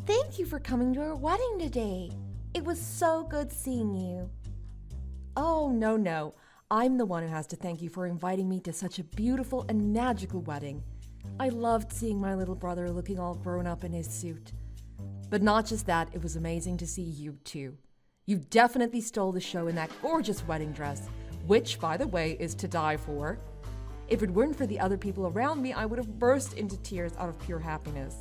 Thank you for coming to our wedding today. It was so good seeing you. Oh, no. I'm the one who has to thank you for inviting me to such a beautiful and magical wedding. I loved seeing my little brother looking all grown up in his suit. But not just that, it was amazing to see you too. You definitely stole the show in that gorgeous wedding dress, which, by the way, is to die for. If it weren't for the other people around me, I would have burst into tears out of pure happiness.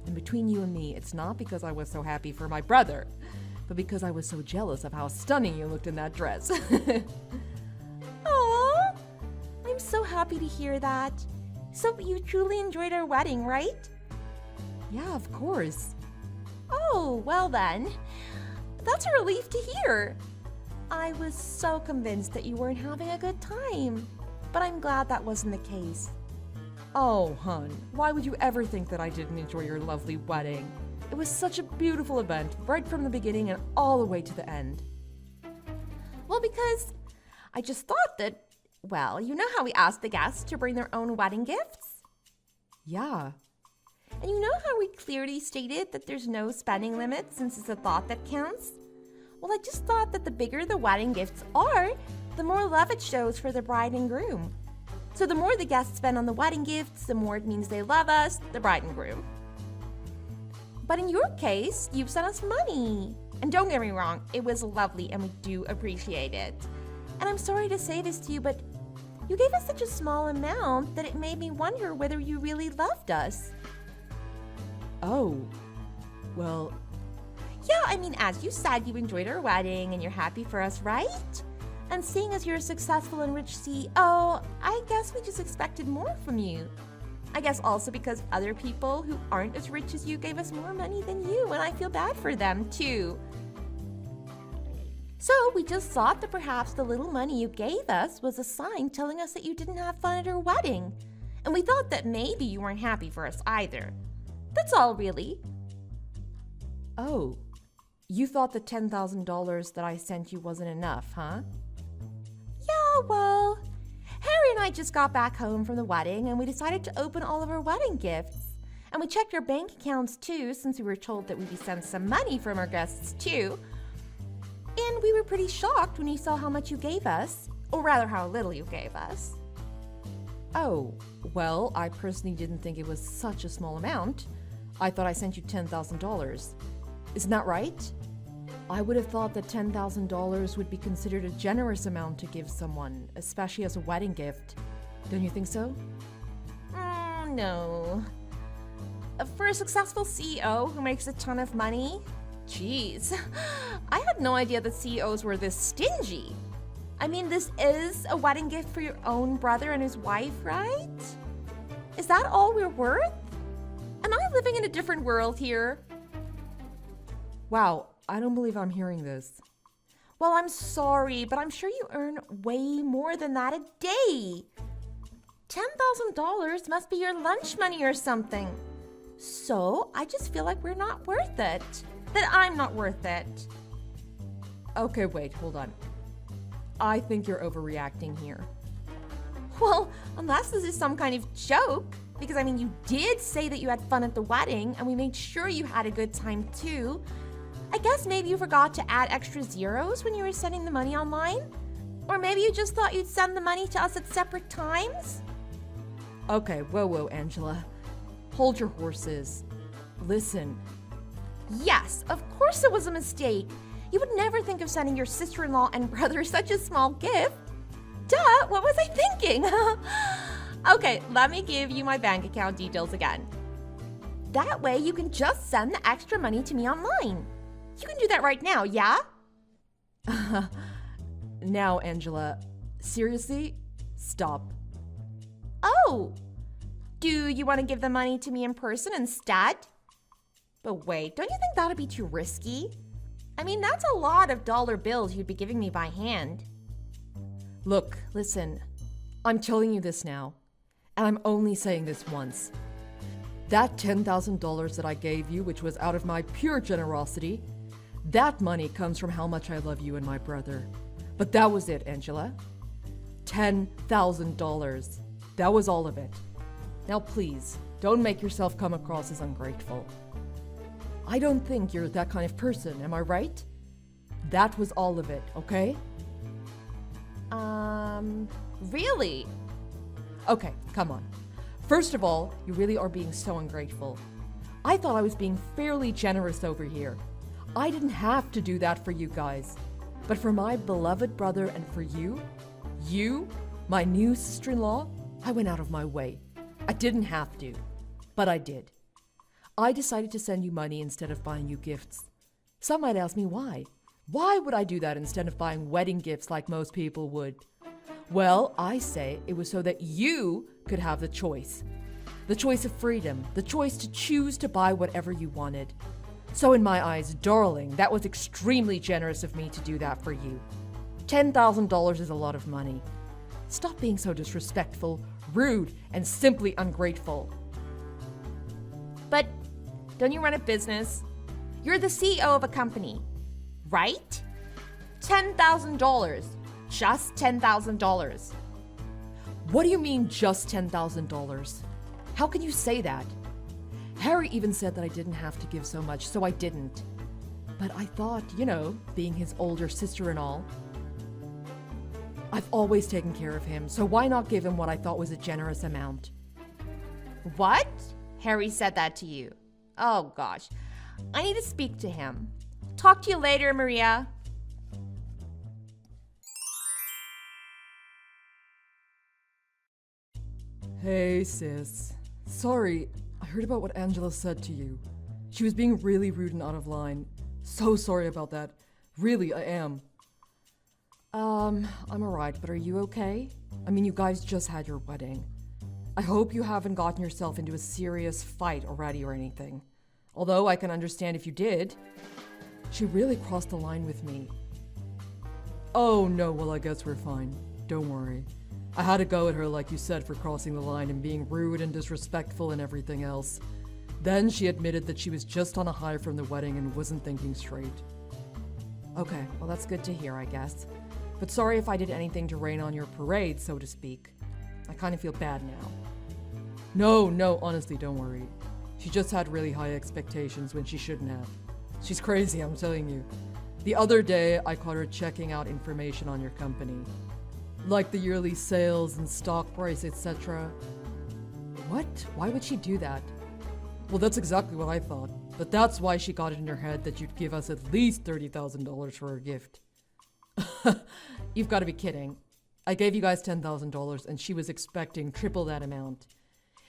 And between you and me, it's not because I was so happy for my brother, but because I was so jealous of how stunning you looked in that dress. Aww, I'm so happy to hear that. So you truly enjoyed our wedding, right? Yeah, of course. Oh, well then. That's a relief to hear. I was so convinced that you weren't having a good time, but I'm glad that wasn't the case. Oh, hun, why would you ever think that I didn't enjoy your lovely wedding? It was such a beautiful event, right from the beginning and all the way to the end. Well, because I just thought that, well, you know how we asked the guests to bring their own wedding gifts? Yeah. And you know how we clearly stated that there's no spending limit since it's a thought that counts? Well, I just thought that the bigger the wedding gifts are, the more love it shows for the bride and groom. So the more the guests spend on the wedding gifts, the more it means they love us, the bride and groom. But in your case, you've sent us money. And don't get me wrong, it was lovely and we do appreciate it. And I'm sorry to say this to you, but you gave us such a small amount that it made me wonder whether you really loved us. Oh, well... Yeah, I mean, as you said, you enjoyed our wedding and you're happy for us, right? And seeing as you're a successful and rich CEO, I guess we just expected more from you. I guess also because other people who aren't as rich as you gave us more money than you, and I feel bad for them too. So we just thought that perhaps the little money you gave us was a sign telling us that you didn't have fun at our wedding. And we thought that maybe you weren't happy for us either. That's all, really. Oh, you thought the $10,000 that I sent you wasn't enough, huh? Yeah, well, Harry and I just got back home from the wedding and we decided to open all of our wedding gifts. And we checked our bank accounts too, since we were told that we'd be sent some money from our guests too. And we were pretty shocked when we saw how much you gave us, or rather how little you gave us. Oh, well, I personally didn't think it was such a small amount. I thought I sent you $10,000. Isn't that right? I would have thought that $10,000 would be considered a generous amount to give someone, especially as a wedding gift. Don't you think so? No. For a successful CEO who makes a ton of money, geez, I had no idea that CEOs were this stingy. I mean, this is a wedding gift for your own brother and his wife, right? Is that all we're worth? Am I living in a different world here? Wow, I don't believe I'm hearing this. Well, I'm sorry, but I'm sure you earn way more than that a day. $10,000 must be your lunch money or something. So I just feel like we're not worth it. That I'm not worth it. Okay, wait, hold on. I think you're overreacting here. Well, unless this is some kind of joke. Because, I mean, you did say that you had fun at the wedding, and we made sure you had a good time, too. I guess maybe you forgot to add extra zeros when you were sending the money online? Or maybe you just thought you'd send the money to us at separate times? Okay, whoa, Angela. Hold your horses. Listen. Yes, of course it was a mistake. You would never think of sending your sister-in-law and brother such a small gift. Duh, what was I thinking? Okay, let me give you my bank account details again. That way you can just send the extra money to me online. You can do that right now, yeah? Now, Angela, seriously, stop. Oh, do you want to give the money to me in person instead? But wait, don't you think that'd be too risky? I mean, that's a lot of dollar bills you'd be giving me by hand. Look, listen, I'm telling you this now, and I'm only saying this once. That $10,000 that I gave you, which was out of my pure generosity, that money comes from how much I love you and my brother. But that was it, Angela. $10,000. That was all of it. Now please, don't make yourself come across as ungrateful. I don't think you're that kind of person, am I right? That was all of it, okay? Really? Okay, come on. First of all, you really are being so ungrateful. I thought I was being fairly generous over here. I didn't have to do that for you guys. But for my beloved brother and for you, my new sister-in-law, I went out of my way. I didn't have to, but I did. I decided to send you money instead of buying you gifts. Some might ask me why. Why would I do that instead of buying wedding gifts like most people would? Well, I say it was so that you could have the choice. The choice of freedom, the choice to choose to buy whatever you wanted. So in my eyes, darling, that was extremely generous of me to do that for you. $10,000 is a lot of money. Stop being so disrespectful, rude, and simply ungrateful. But don't you run a business? You're the CEO of a company, right? $10,000. Just $10,000. What do you mean just $10,000? How can you say that? Harry even said that I didn't have to give so much, so I didn't. But I thought, being his older sister and all, I've always taken care of him, so why not give him what I thought was a generous amount? What? Harry said that to you? Oh gosh, I need to speak to him. Talk to you later, Maria. Hey, sis. Sorry, I heard about what Angela said to you. She was being really rude and out of line. So sorry about that. Really, I am. I'm alright, but are you okay? I mean, you guys just had your wedding. I hope you haven't gotten yourself into a serious fight already or anything. Although I can understand if you did. She really crossed the line with me. Oh no, well I guess we're fine. Don't worry. I had to go at her like you said for crossing the line and being rude and disrespectful and everything else. Then she admitted that she was just on a high from the wedding and wasn't thinking straight. Okay, well that's good to hear, I guess. But sorry if I did anything to rain on your parade, so to speak. I kind of feel bad now. No, honestly, don't worry. She just had really high expectations when she shouldn't have. She's crazy, I'm telling you. The other day, I caught her checking out information on your company. Like the yearly sales and stock price, etc. What? Why would she do that? Well, that's exactly what I thought. But that's why she got it in her head that you'd give us at least $30,000 for her gift. You've got to be kidding. I gave you guys $10,000 and she was expecting triple that amount.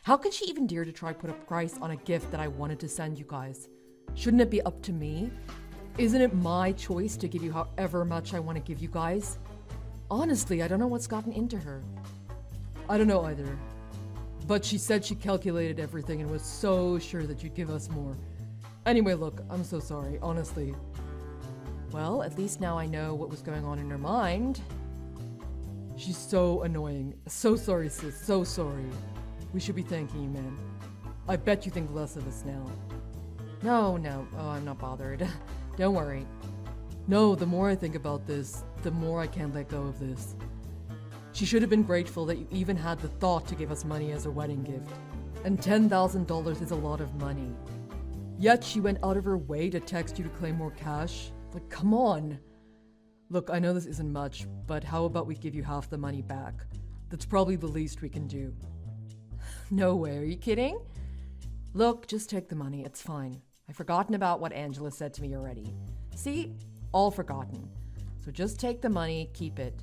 How can she even dare to try put a price on a gift that I wanted to send you guys? Shouldn't it be up to me? Isn't it my choice to give you however much I want to give you guys? Honestly, I don't know what's gotten into her. I don't know either. But she said she calculated everything and was so sure that you'd give us more. Anyway, look, I'm so sorry, honestly. Well, at least now I know what was going on in her mind. She's so annoying. So sorry, sis, so sorry. We should be thanking you, man. I bet you think less of us now. No, oh, I'm not bothered. Don't worry. No, the more I think about this, the more I can't let go of this. She should have been grateful that you even had the thought to give us money as a wedding gift. And $10,000 is a lot of money. Yet she went out of her way to text you to claim more cash. Like, come on. Look, I know this isn't much, but how about we give you half the money back? That's probably the least we can do. No way, are you kidding? Look, just take the money, it's fine. I've forgotten about what Angela said to me already. See? All forgotten. So just take the money, keep it.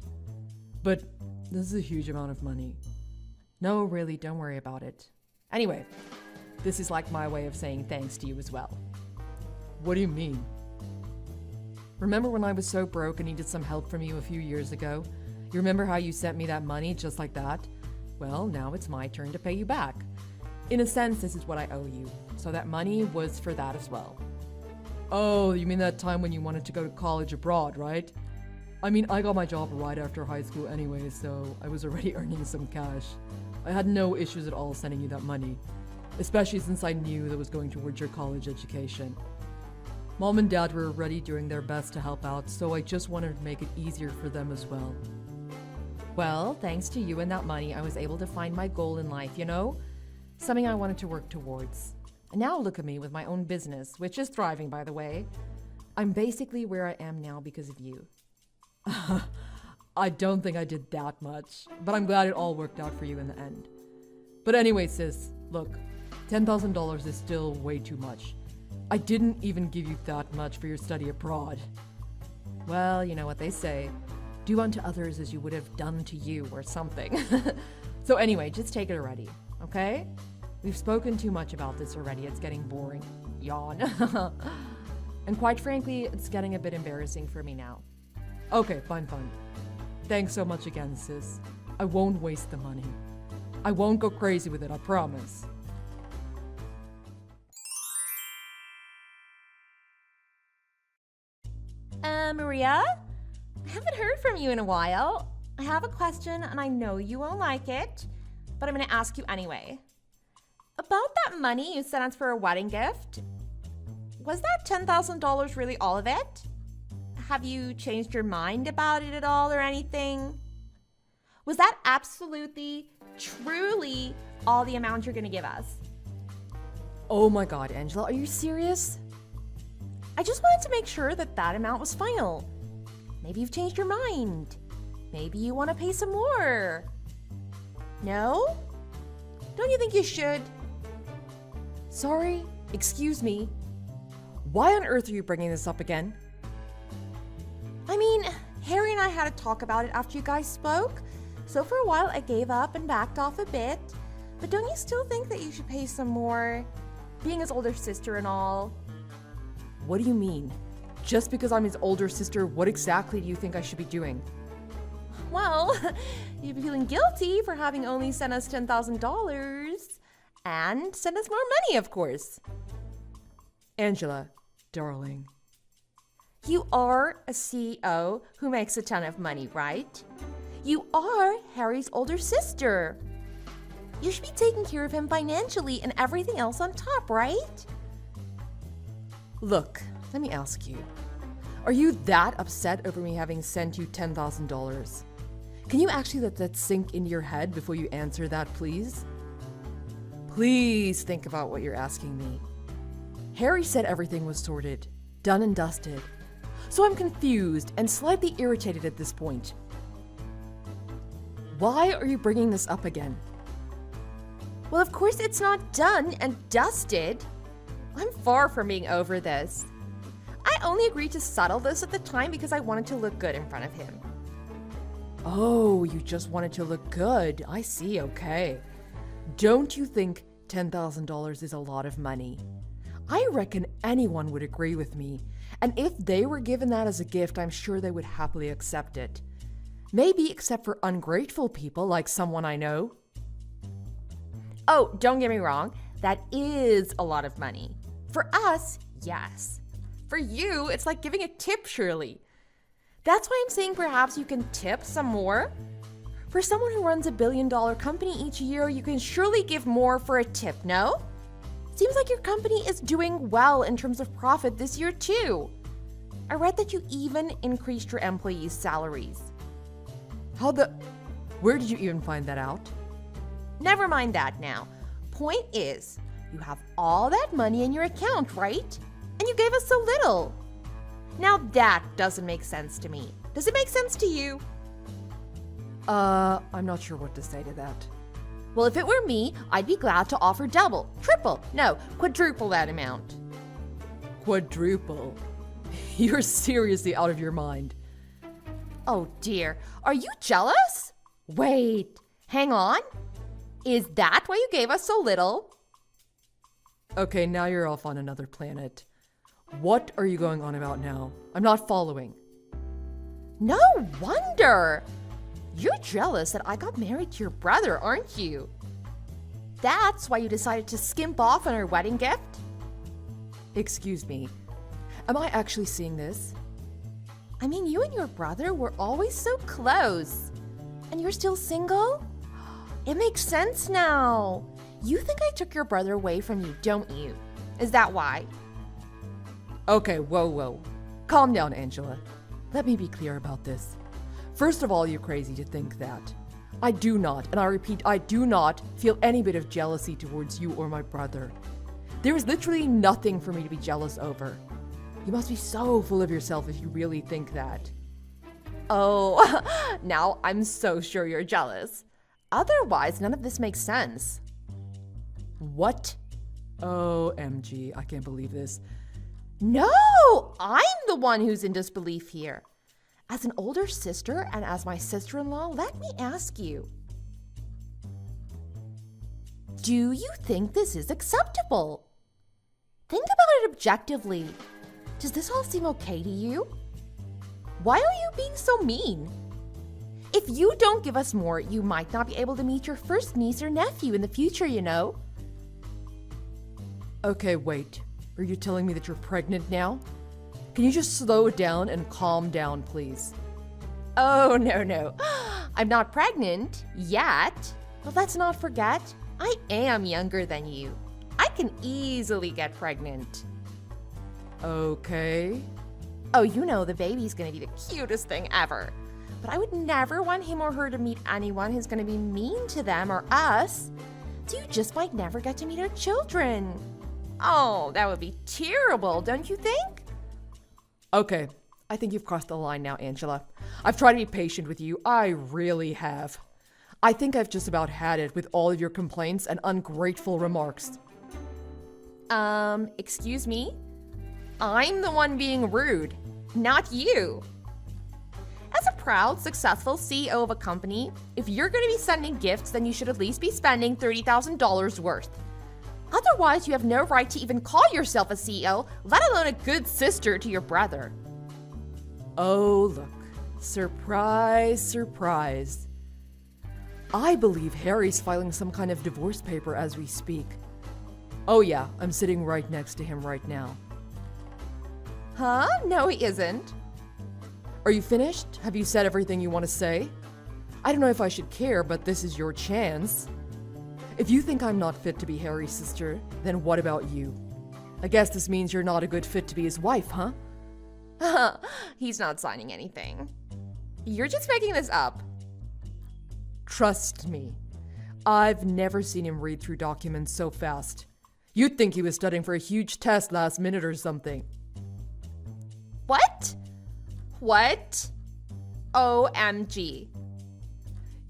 But this is a huge amount of money. No, really, don't worry about it. Anyway, this is like my way of saying thanks to you as well. What do you mean? Remember when I was so broke and needed some help from you a few years ago? You remember how you sent me that money just like that? Well, now it's my turn to pay you back. In a sense, this is what I owe you. So that money was for that as well. Oh, you mean that time when you wanted to go to college abroad, right? I mean, I got my job right after high school anyway, so I was already earning some cash. I had no issues at all sending you that money, especially since I knew that was going towards your college education. Mom and Dad were already doing their best to help out, so I just wanted to make it easier for them as well. Well, thanks to you and that money, I was able to find my goal in life, Something I wanted to work towards. And now look at me with my own business, which is thriving, by the way. I'm basically where I am now because of you. I don't think I did that much, but I'm glad it all worked out for you in the end. But anyway, sis, look, $10,000 is still way too much. I didn't even give you that much for your study abroad. Well, you know what they say. Do unto others as you would have done to you or something. So anyway, just take it already, okay? We've spoken too much about this already. It's getting boring. Yawn. And quite frankly, it's getting a bit embarrassing for me now. Okay, fine. Thanks so much again, sis. I won't waste the money. I won't go crazy with it, I promise. Maria? I haven't heard from you in a while. I have a question and I know you won't like it, but I'm going to ask you anyway. About that money you sent us for a wedding gift, was that $10,000 really all of it? Have you changed your mind about it at all or anything? Was that absolutely, truly all the amount you're going to give us? Oh my god, Angela, are you serious? I just wanted to make sure that that amount was final. Maybe you've changed your mind. Maybe you want to pay some more. No? Don't you think you should? Sorry, excuse me. Why on earth are you bringing this up again? I mean, Harry and I had a talk about it after you guys spoke, so for a while I gave up and backed off a bit. But don't you still think that you should pay some more? Being his older sister and all. What do you mean? Just because I'm his older sister, what exactly do you think I should be doing? Well, you'd be feeling guilty for having only sent us $10,000 and sent us more money, of course. Angela, darling. You are a CEO who makes a ton of money, right? You are Harry's older sister. You should be taking care of him financially and everything else on top, right? Look, let me ask you. Are you that upset over me having sent you $10,000? Can you actually let that sink into your head before you answer that, please? Please think about what you're asking me. Harry said everything was sorted, done and dusted. So I'm confused and slightly irritated at this point. Why are you bringing this up again? Well, of course it's not done and dusted. I'm far from being over this. I only agreed to settle this at the time because I wanted to look good in front of him. Oh, you just wanted to look good. I see, okay. Don't you think $10,000 is a lot of money? I reckon anyone would agree with me. And if they were given that as a gift, I'm sure they would happily accept it. Maybe except for ungrateful people like someone I know. Oh, don't get me wrong. That is a lot of money. For us, yes. For you, it's like giving a tip, surely. That's why I'm saying perhaps you can tip some more. For someone who runs $1 billion company each year, you can surely give more for a tip, no? Seems like your company is doing well in terms of profit this year too. I read that you even increased your employees' salaries. Where did you even find that out? Never mind that now. Point is, you have all that money in your account, right? And you gave us so little. Now that doesn't make sense to me. Does it make sense to you? I'm not sure what to say to that. Well, if it were me, I'd be glad to offer double, triple, no, quadruple that amount. Quadruple? You're seriously out of your mind. Oh dear, are you jealous? Wait, hang on. Is that why you gave us so little? Okay, now you're off on another planet. What are you going on about now? I'm not following. No wonder. You're jealous that I got married to your brother, aren't you? That's why you decided to skimp off on our wedding gift? Excuse me. Am I actually seeing this? I mean, you and your brother were always so close. And you're still single? It makes sense now. You think I took your brother away from you, don't you? Is that why? Okay, whoa. Calm down, Angela. Let me be clear about this. First of all, you're crazy to think that. I do not, and I repeat, I do not feel any bit of jealousy towards you or my brother. There is literally nothing for me to be jealous over. You must be so full of yourself if you really think that. Oh, now I'm so sure you're jealous. Otherwise, none of this makes sense. What? OMG, I can't believe this. No, I'm the one who's in disbelief here. As an older sister and as my sister-in-law, let me ask you. Do you think this is acceptable? Think about it objectively. Does this all seem okay to you? Why are you being so mean? If you don't give us more, you might not be able to meet your first niece or nephew in the future, you know. Okay, wait. Are you telling me that you're pregnant now? Can you just slow it down and calm down, please? Oh, no. I'm not pregnant yet. But let's not forget, I am younger than you. I can easily get pregnant. Okay. Oh, you know the baby's gonna be the cutest thing ever. But I would never want him or her to meet anyone who's gonna be mean to them or us. So you just might never get to meet our children. Oh, that would be terrible, don't you think? Okay, I think you've crossed the line now, Angela. I've tried to be patient with you. I really have. I think I've just about had it with all of your complaints and ungrateful remarks. Excuse me? I'm the one being rude, not you. As a proud, successful CEO of a company, if you're going to be sending gifts, then you should at least be spending $30,000 worth. Otherwise, you have no right to even call yourself a CEO, let alone a good sister to your brother. Oh, look. Surprise, surprise. I believe Harry's filing some kind of divorce paper as we speak. Oh yeah, I'm sitting right next to him right now. Huh? No, he isn't. Are you finished? Have you said everything you want to say? I don't know if I should care, but this is your chance. If you think I'm not fit to be Harry's sister, then what about you? I guess this means you're not a good fit to be his wife, huh? He's not signing anything. You're just making this up. Trust me. I've never seen him read through documents so fast. You'd think he was studying for a huge test last minute or something. What? What? OMG.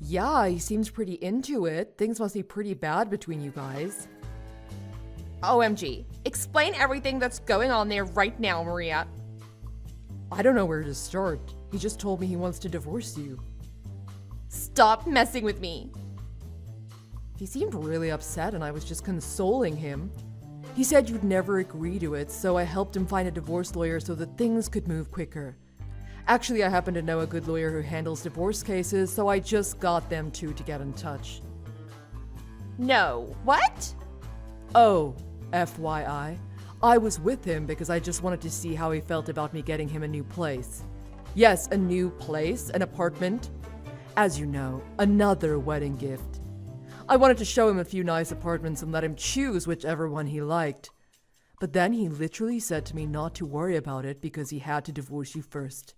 Yeah, he seems pretty into it. Things must be pretty bad between you guys. OMG. Explain everything that's going on there right now, Maria. I don't know where to start. He just told me he wants to divorce you. Stop messing with me. He seemed really upset and I was just consoling him. He said you'd never agree to it, so I helped him find a divorce lawyer so that things could move quicker. Actually, I happen to know a good lawyer who handles divorce cases, so I just got them two to get in touch. No. What? Oh, FYI. I was with him because I just wanted to see how he felt about me getting him a new place. Yes, a new place, an apartment. As you know, another wedding gift. I wanted to show him a few nice apartments and let him choose whichever one he liked. But then he literally said to me not to worry about it because he had to divorce you first.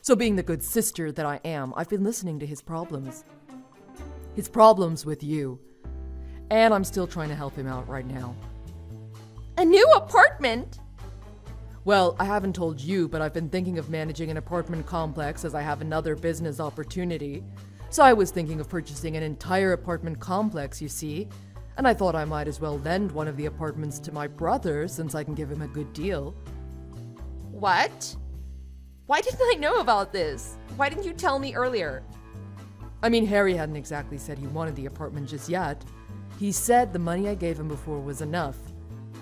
So being the good sister that I am, I've been listening to his problems. His problems with you. And I'm still trying to help him out right now. A new apartment? Well, I haven't told you, but I've been thinking of managing an apartment complex as I have another business opportunity. So I was thinking of purchasing an entire apartment complex, you see. And I thought I might as well lend one of the apartments to my brother since I can give him a good deal. What? Why didn't I know about this? Why didn't you tell me earlier? I mean, Harry hadn't exactly said he wanted the apartment just yet. He said the money I gave him before was enough.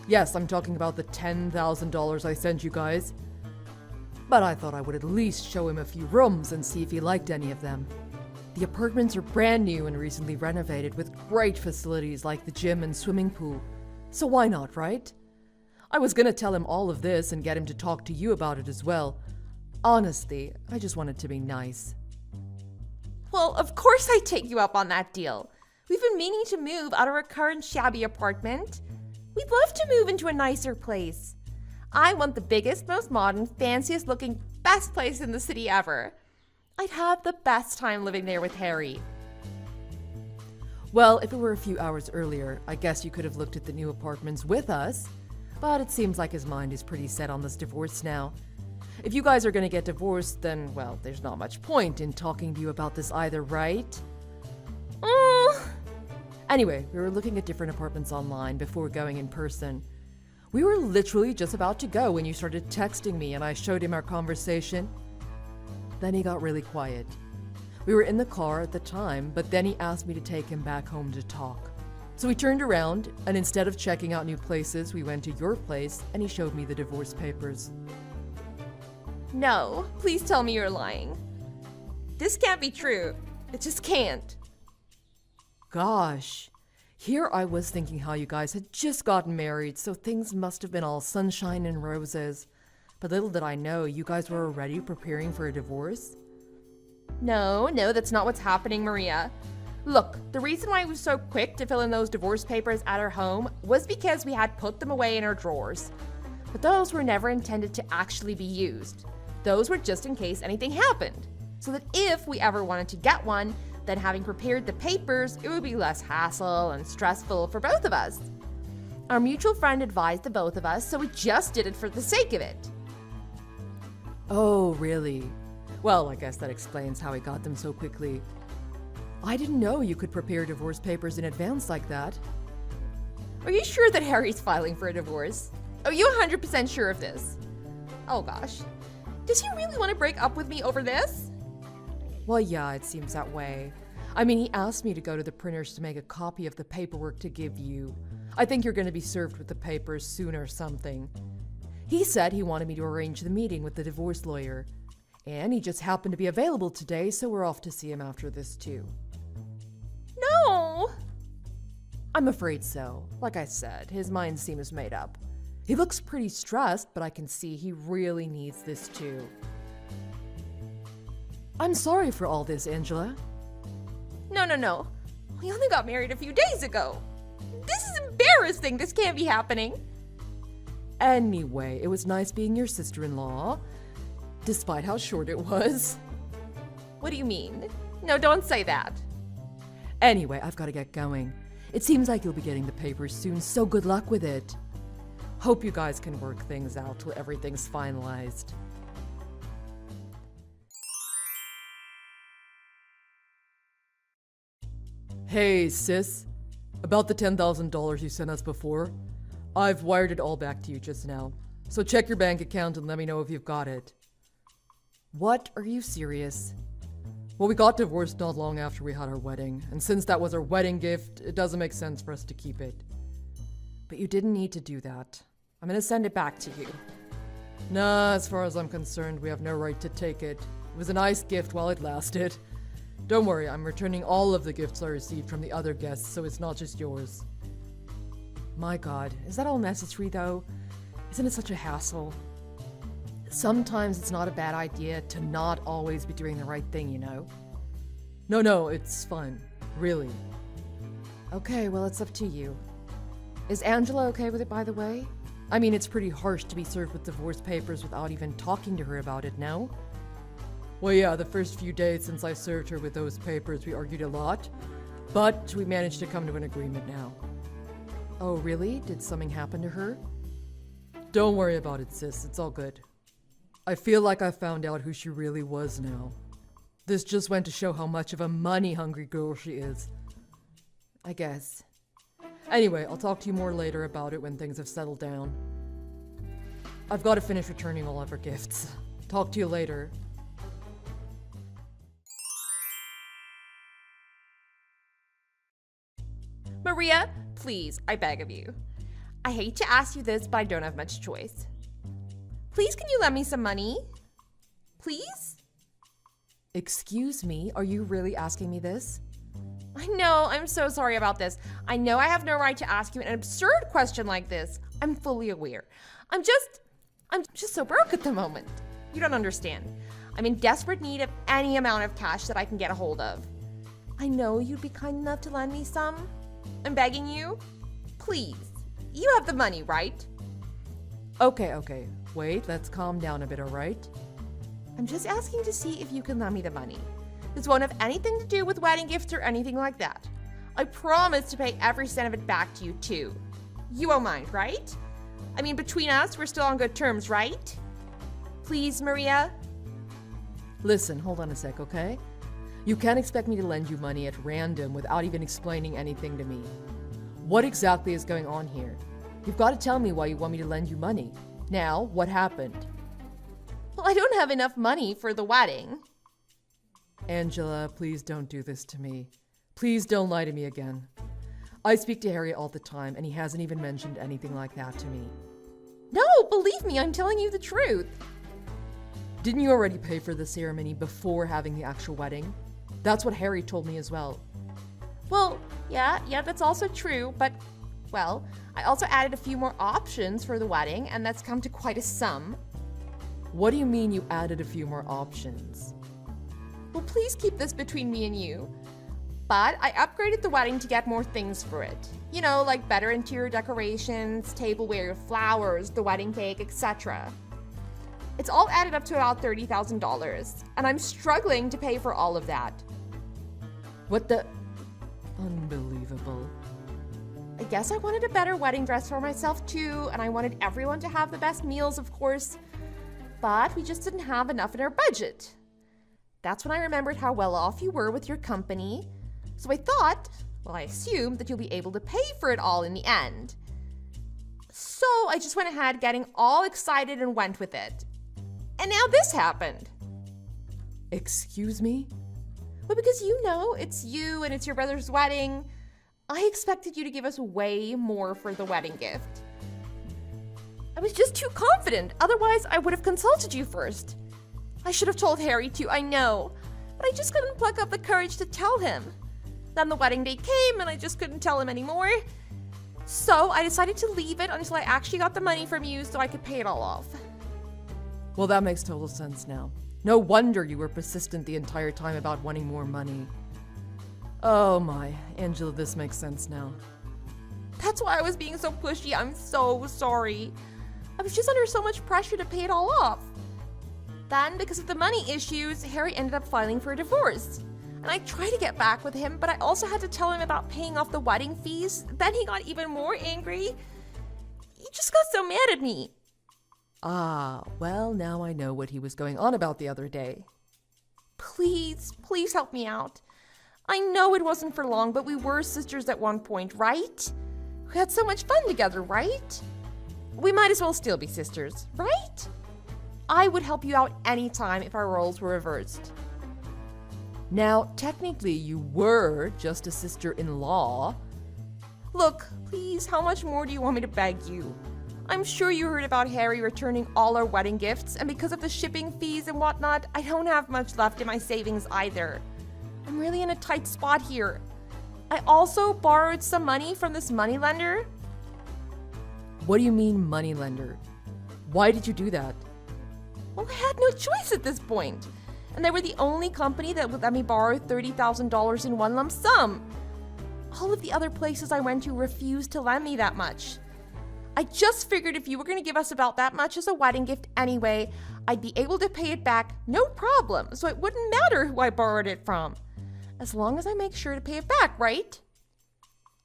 Yes, I'm talking about the $10,000 I sent you guys. But I thought I would at least show him a few rooms and see if he liked any of them. The apartments are brand new and recently renovated with great facilities like the gym and swimming pool. So why not, right? I was gonna tell him all of this and get him to talk to you about it as well. Honestly, I just wanted to be nice. Well, of course I'd take you up on that deal. We've been meaning to move out of our current shabby apartment. We'd love to move into a nicer place. I want the biggest, most modern, fanciest looking, best place in the city ever. I'd have the best time living there with Harry. Well, if it were a few hours earlier, I guess you could have looked at the new apartments with us. But it seems like his mind is pretty set on this divorce now. If you guys are gonna get divorced, then, well, there's not much point in talking to you about this either, right? Anyway, we were looking at different apartments online before going in person. We were literally just about to go when you started texting me and I showed him our conversation. Then he got really quiet. We were in the car at the time, but then he asked me to take him back home to talk. So we turned around, and instead of checking out new places, we went to your place and he showed me the divorce papers. No, please tell me you're lying. This can't be true. It just can't. Gosh, here I was thinking how you guys had just gotten married, so things must have been all sunshine and roses. But little did I know, you guys were already preparing for a divorce? No, that's not what's happening, Maria. Look, the reason why we were so quick to fill in those divorce papers at our home was because we had put them away in our drawers. But those were never intended to actually be used. Those were just in case anything happened. So that if we ever wanted to get one, then having prepared the papers, it would be less hassle and stressful for both of us. Our mutual friend advised the both of us, so we just did it for the sake of it. Oh, really? Well, I guess that explains how he got them so quickly. I didn't know you could prepare divorce papers in advance like that. Are you sure that Harry's filing for a divorce? Are you 100% sure of this? Oh gosh. Does he really want to break up with me over this? Well, yeah, it seems that way. I mean, he asked me to go to the printers to make a copy of the paperwork to give you. I think you're going to be served with the papers soon or something. He said he wanted me to arrange the meeting with the divorce lawyer. And he just happened to be available today, so we're off to see him after this too. No! I'm afraid so. Like I said, his mind seems made up. He looks pretty stressed, but I can see he really needs this too. I'm sorry for all this, Angela. No. We only got married a few days ago. This is embarrassing. This can't be happening. Anyway, it was nice being your sister-in-law, despite how short it was. What do you mean? No, don't say that. Anyway, I've got to get going. It seems like you'll be getting the papers soon, so good luck with it. Hope you guys can work things out till everything's finalized. Hey, sis. About the $10,000 you sent us before, I've wired it all back to you just now. So check your bank account and let me know if you've got it. What? Are you serious? Well, we got divorced not long after we had our wedding, and since that was our wedding gift, it doesn't make sense for us to keep it. But you didn't need to do that. I'm gonna send it back to you. Nah, as far as I'm concerned, we have no right to take it. It was a nice gift while it lasted. Don't worry, I'm returning all of the gifts I received from the other guests, so it's not just yours. My God, is that all necessary though? Isn't it such a hassle? Sometimes it's not a bad idea to not always be doing the right thing, you know? No, it's fine. Really. Okay, well, it's up to you. Is Angela okay with it, by the way? I mean, it's pretty harsh to be served with divorce papers without even talking to her about it, no? Well, yeah, the first few days since I served her with those papers, we argued a lot. But we managed to come to an agreement now. Oh, really? Did something happen to her? Don't worry about it, sis. It's all good. I feel like I found out who she really was now. This just went to show how much of a money-hungry girl she is. I guess. Anyway, I'll talk to you more later about it when things have settled down. I've got to finish returning all of her gifts. Talk to you later. Maria, please, I beg of you. I hate to ask you this, but I don't have much choice. Please, can you lend me some money? Please? Excuse me, are you really asking me this? I know, I'm so sorry about this. I know I have no right to ask you an absurd question like this. I'm fully aware. I'm just so broke at the moment. You don't understand. I'm in desperate need of any amount of cash that I can get a hold of. I know you'd be kind enough to lend me some. I'm begging you. Please. You have the money, right? Okay. Wait, let's calm down a bit, alright? I'm just asking to see if you can lend me the money. This won't have anything to do with wedding gifts or anything like that. I promise to pay every cent of it back to you, too. You won't mind, right? I mean, between us, we're still on good terms, right? Please, Maria? Listen, hold on a sec, okay? You can't expect me to lend you money at random without even explaining anything to me. What exactly is going on here? You've got to tell me why you want me to lend you money. Now, what happened? Well, I don't have enough money for the wedding. Angela, please don't do this to me. Please don't lie to me again. I speak to Harry all the time, and he hasn't even mentioned anything like that to me. No, believe me, I'm telling you the truth. Didn't you already pay for the ceremony before having the actual wedding? That's what Harry told me as well. Well, yeah, that's also true, but, well, I also added a few more options for the wedding, and that's come to quite a sum. What do you mean you added a few more options? Well, please keep this between me and you. But I upgraded the wedding to get more things for it. You know, like better interior decorations, tableware, flowers, the wedding cake, etc. It's all added up to about $30,000, and I'm struggling to pay for all of that. What the? Unbelievable. I guess I wanted a better wedding dress for myself too, and I wanted everyone to have the best meals, of course. But we just didn't have enough in our budget. That's when I remembered how well off you were with your company. So I thought, well, I assumed that you'll be able to pay for it all in the end. So I just went ahead getting all excited and went with it. And now this happened. Excuse me? Well, because you know, it's you and it's your brother's wedding. I expected you to give us way more for the wedding gift. I was just too confident. Otherwise, I would have consulted you first. I should have told Harry too, I know. But I just couldn't pluck up the courage to tell him. Then the wedding day came and I just couldn't tell him anymore. So I decided to leave it until I actually got the money from you so I could pay it all off. Well, that makes total sense now. No wonder you were persistent the entire time about wanting more money. Oh my, Angela, this makes sense now. That's why I was being so pushy. I'm so sorry. I was just under so much pressure to pay it all off. Then, because of the money issues, Harry ended up filing for a divorce. And I tried to get back with him, but I also had to tell him about paying off the wedding fees. Then he got even more angry. He just got so mad at me. Ah, well, now I know what he was going on about the other day. Please help me out. I know it wasn't for long, but we were sisters at one point, right? We had so much fun together, right? We might as well still be sisters, right? I would help you out anytime if our roles were reversed. Now, technically, you were just a sister-in-law. Look, please, how much more do you want me to beg you? I'm sure you heard about Harry returning all our wedding gifts, and because of the shipping fees and whatnot, I don't have much left in my savings either. I'm really in a tight spot here. I also borrowed some money from this moneylender. What do you mean, moneylender? Why did you do that? Well, I had no choice at this point. And they were the only company that would let me borrow $30,000 in one lump sum. All of the other places I went to refused to lend me that much. I just figured if you were going to give us about that much as a wedding gift anyway, I'd be able to pay it back no problem, so it wouldn't matter who I borrowed it from. As long as I make sure to pay it back, right?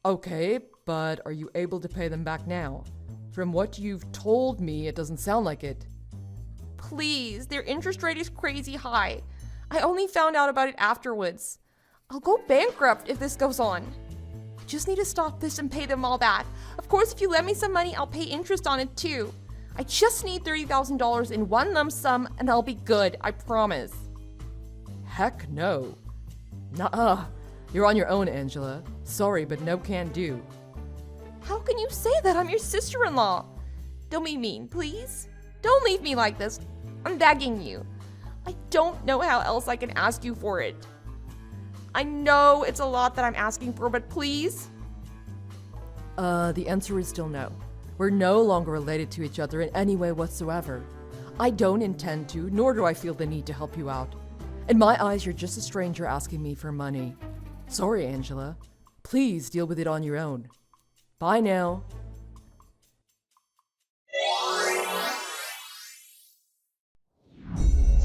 Okay, but are you able to pay them back now? From what you've told me, it doesn't sound like it. Please, their interest rate is crazy high. I only found out about it afterwards. I'll go bankrupt if this goes on. I just need to stop this and pay them all back. Of course, if you lend me some money, I'll pay interest on it too. I just need $30,000 in one lump sum and I'll be good, I promise. Heck no. Nuh-uh. You're on your own, Angela. Sorry, but no can do. How can you say that? I'm your sister-in-law. Don't be mean, please. Don't leave me like this. I'm begging you. I don't know how else I can ask you for it. I know it's a lot that I'm asking for, but please? The answer is still no. We're no longer related to each other in any way whatsoever. I don't intend to, nor do I feel the need to help you out. In my eyes, you're just a stranger asking me for money. Sorry, Angela. Please deal with it on your own. Bye now.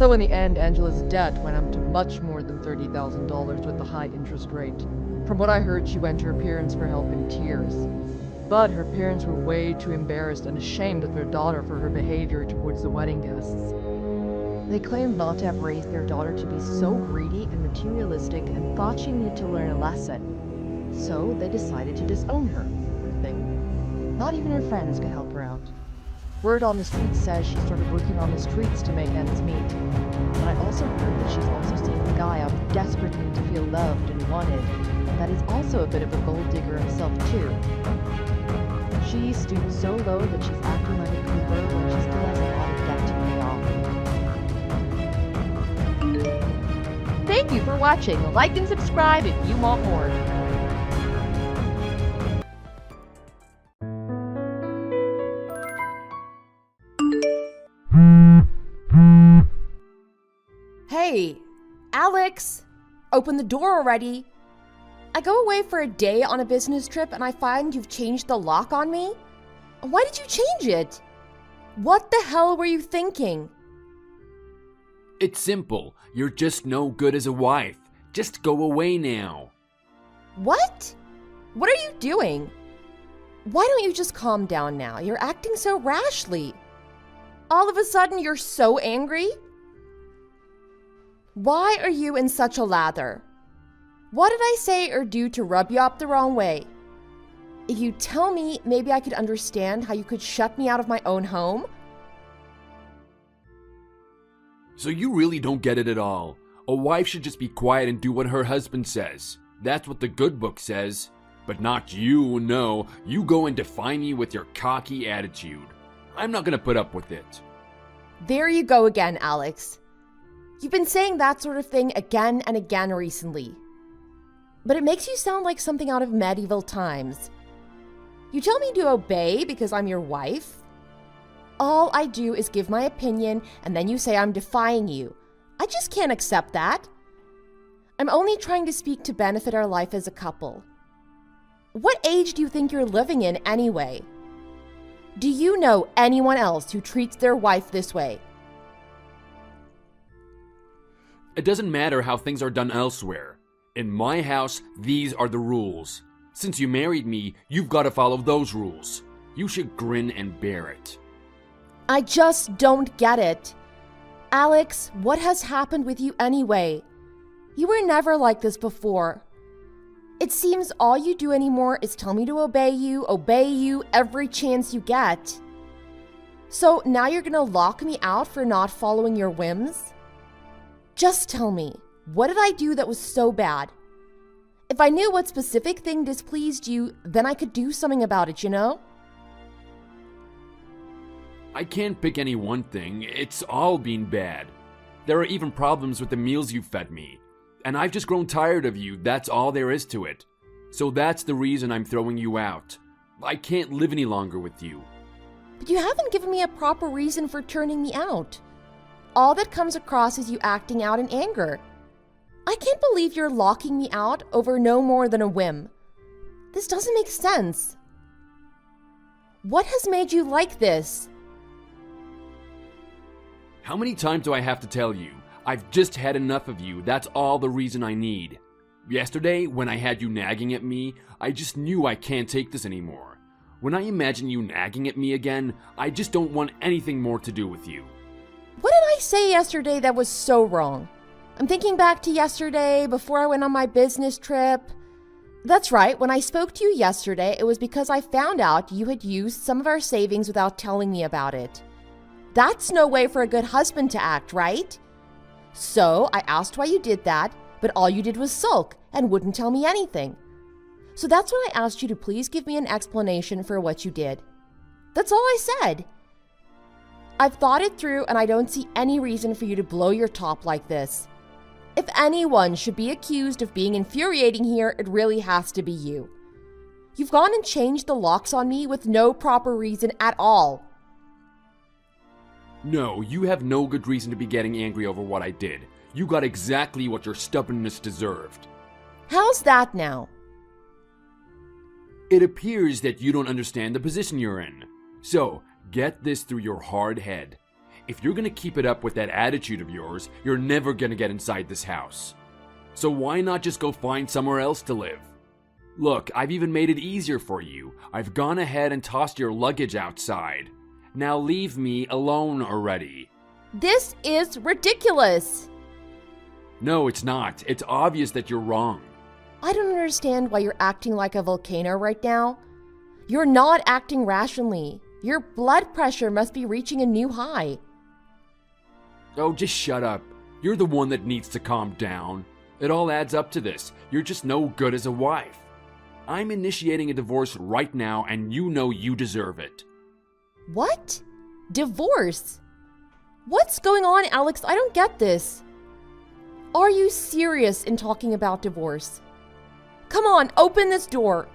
So in the end, Angela's debt went up to much more than $30,000 with the high interest rate. From what I heard, she went to her parents for help in tears. But her parents were way too embarrassed and ashamed of their daughter for her behavior towards the wedding guests. They claimed not to have raised their daughter to be so greedy and materialistic and thought she needed to learn a lesson. So they decided to disown her, poor thing. Not even her friends could help her out. Word on the street says she started working on the streets to make ends meet. But I also heard that she's also seeing a guy out of desperate need to feel loved and wanted, and that is also a bit of a gold digger himself too. She stooped so low that she's acting like a Cooper when she still hasn't had a debt to pay off. Thank you for watching. Like and subscribe if you want more. Hey, Alex! Open the door already. I go away for a day on a business trip and I find you've changed the lock on me. Why did you change it? What the hell were you thinking? It's simple. You're just no good as a wife. Just go away now. What? What are you doing? Why don't you just calm down now? You're acting so rashly. All of a sudden you're so angry? Why are you in such a lather? What did I say or do to rub you up the wrong way? If you tell me, maybe I could understand how you could shut me out of my own home. So you really don't get it at all. A wife should just be quiet and do what her husband says. That's what the good book says. But not you, no. You go and define me with your cocky attitude. I'm not gonna put up with it. There you go again, Alex. You've been saying that sort of thing again and again recently. But it makes you sound like something out of medieval times. You tell me to obey because I'm your wife. All I do is give my opinion and then you say I'm defying you. I just can't accept that. I'm only trying to speak to benefit our life as a couple. What age do you think you're living in anyway? Do you know anyone else who treats their wife this way? It doesn't matter how things are done elsewhere. In my house, these are the rules. Since you married me, you've got to follow those rules. You should grin and bear it. I just don't get it. Alex, what has happened with you anyway? You were never like this before. It seems all you do anymore is tell me to obey you every chance you get. So now you're gonna lock me out for not following your whims? Just tell me, what did I do that was so bad? If I knew what specific thing displeased you, then I could do something about it, you know? I can't pick any one thing. It's all been bad. There are even problems with the meals you fed me. And I've just grown tired of you, that's all there is to it. So that's the reason I'm throwing you out. I can't live any longer with you. But you haven't given me a proper reason for turning me out. All that comes across is you acting out in anger. I can't believe you're locking me out over no more than a whim. This doesn't make sense. What has made you like this? How many times do I have to tell you? I've just had enough of you, that's all the reason I need. Yesterday, when I had you nagging at me, I just knew I can't take this anymore. When I imagine you nagging at me again, I just don't want anything more to do with you. What did I say yesterday that was so wrong? I'm thinking back to yesterday, before I went on my business trip. That's right, when I spoke to you yesterday, it was because I found out you had used some of our savings without telling me about it. That's no way for a good husband to act, right? So I asked why you did that, but all you did was sulk and wouldn't tell me anything. So that's when I asked you to please give me an explanation for what you did. That's all I said. I've thought it through and I don't see any reason for you to blow your top like this. If anyone should be accused of being infuriating here, it really has to be you. You've gone and changed the locks on me with no proper reason at all. No, you have no good reason to be getting angry over what I did. You got exactly what your stubbornness deserved. How's that now? It appears that you don't understand the position you're in. So, get this through your hard head. if you're gonna keep it up with that attitude of yours, you're never gonna get inside this house. So why not just go find somewhere else to live? Look, I've even made it easier for you. I've gone ahead and tossed your luggage outside. Now leave me alone already. This is ridiculous. No, it's not. It's obvious that you're wrong. I don't understand why you're acting like a volcano right now. You're not acting rationally. Your blood pressure must be reaching a new high. Oh, just shut up. You're the one that needs to calm down. It all adds up to this. You're just no good as a wife. I'm initiating a divorce right now, and you know you deserve it. What? Divorce? What's going on, Alex? I don't get this. Are you serious in talking about divorce? Come on, open this door.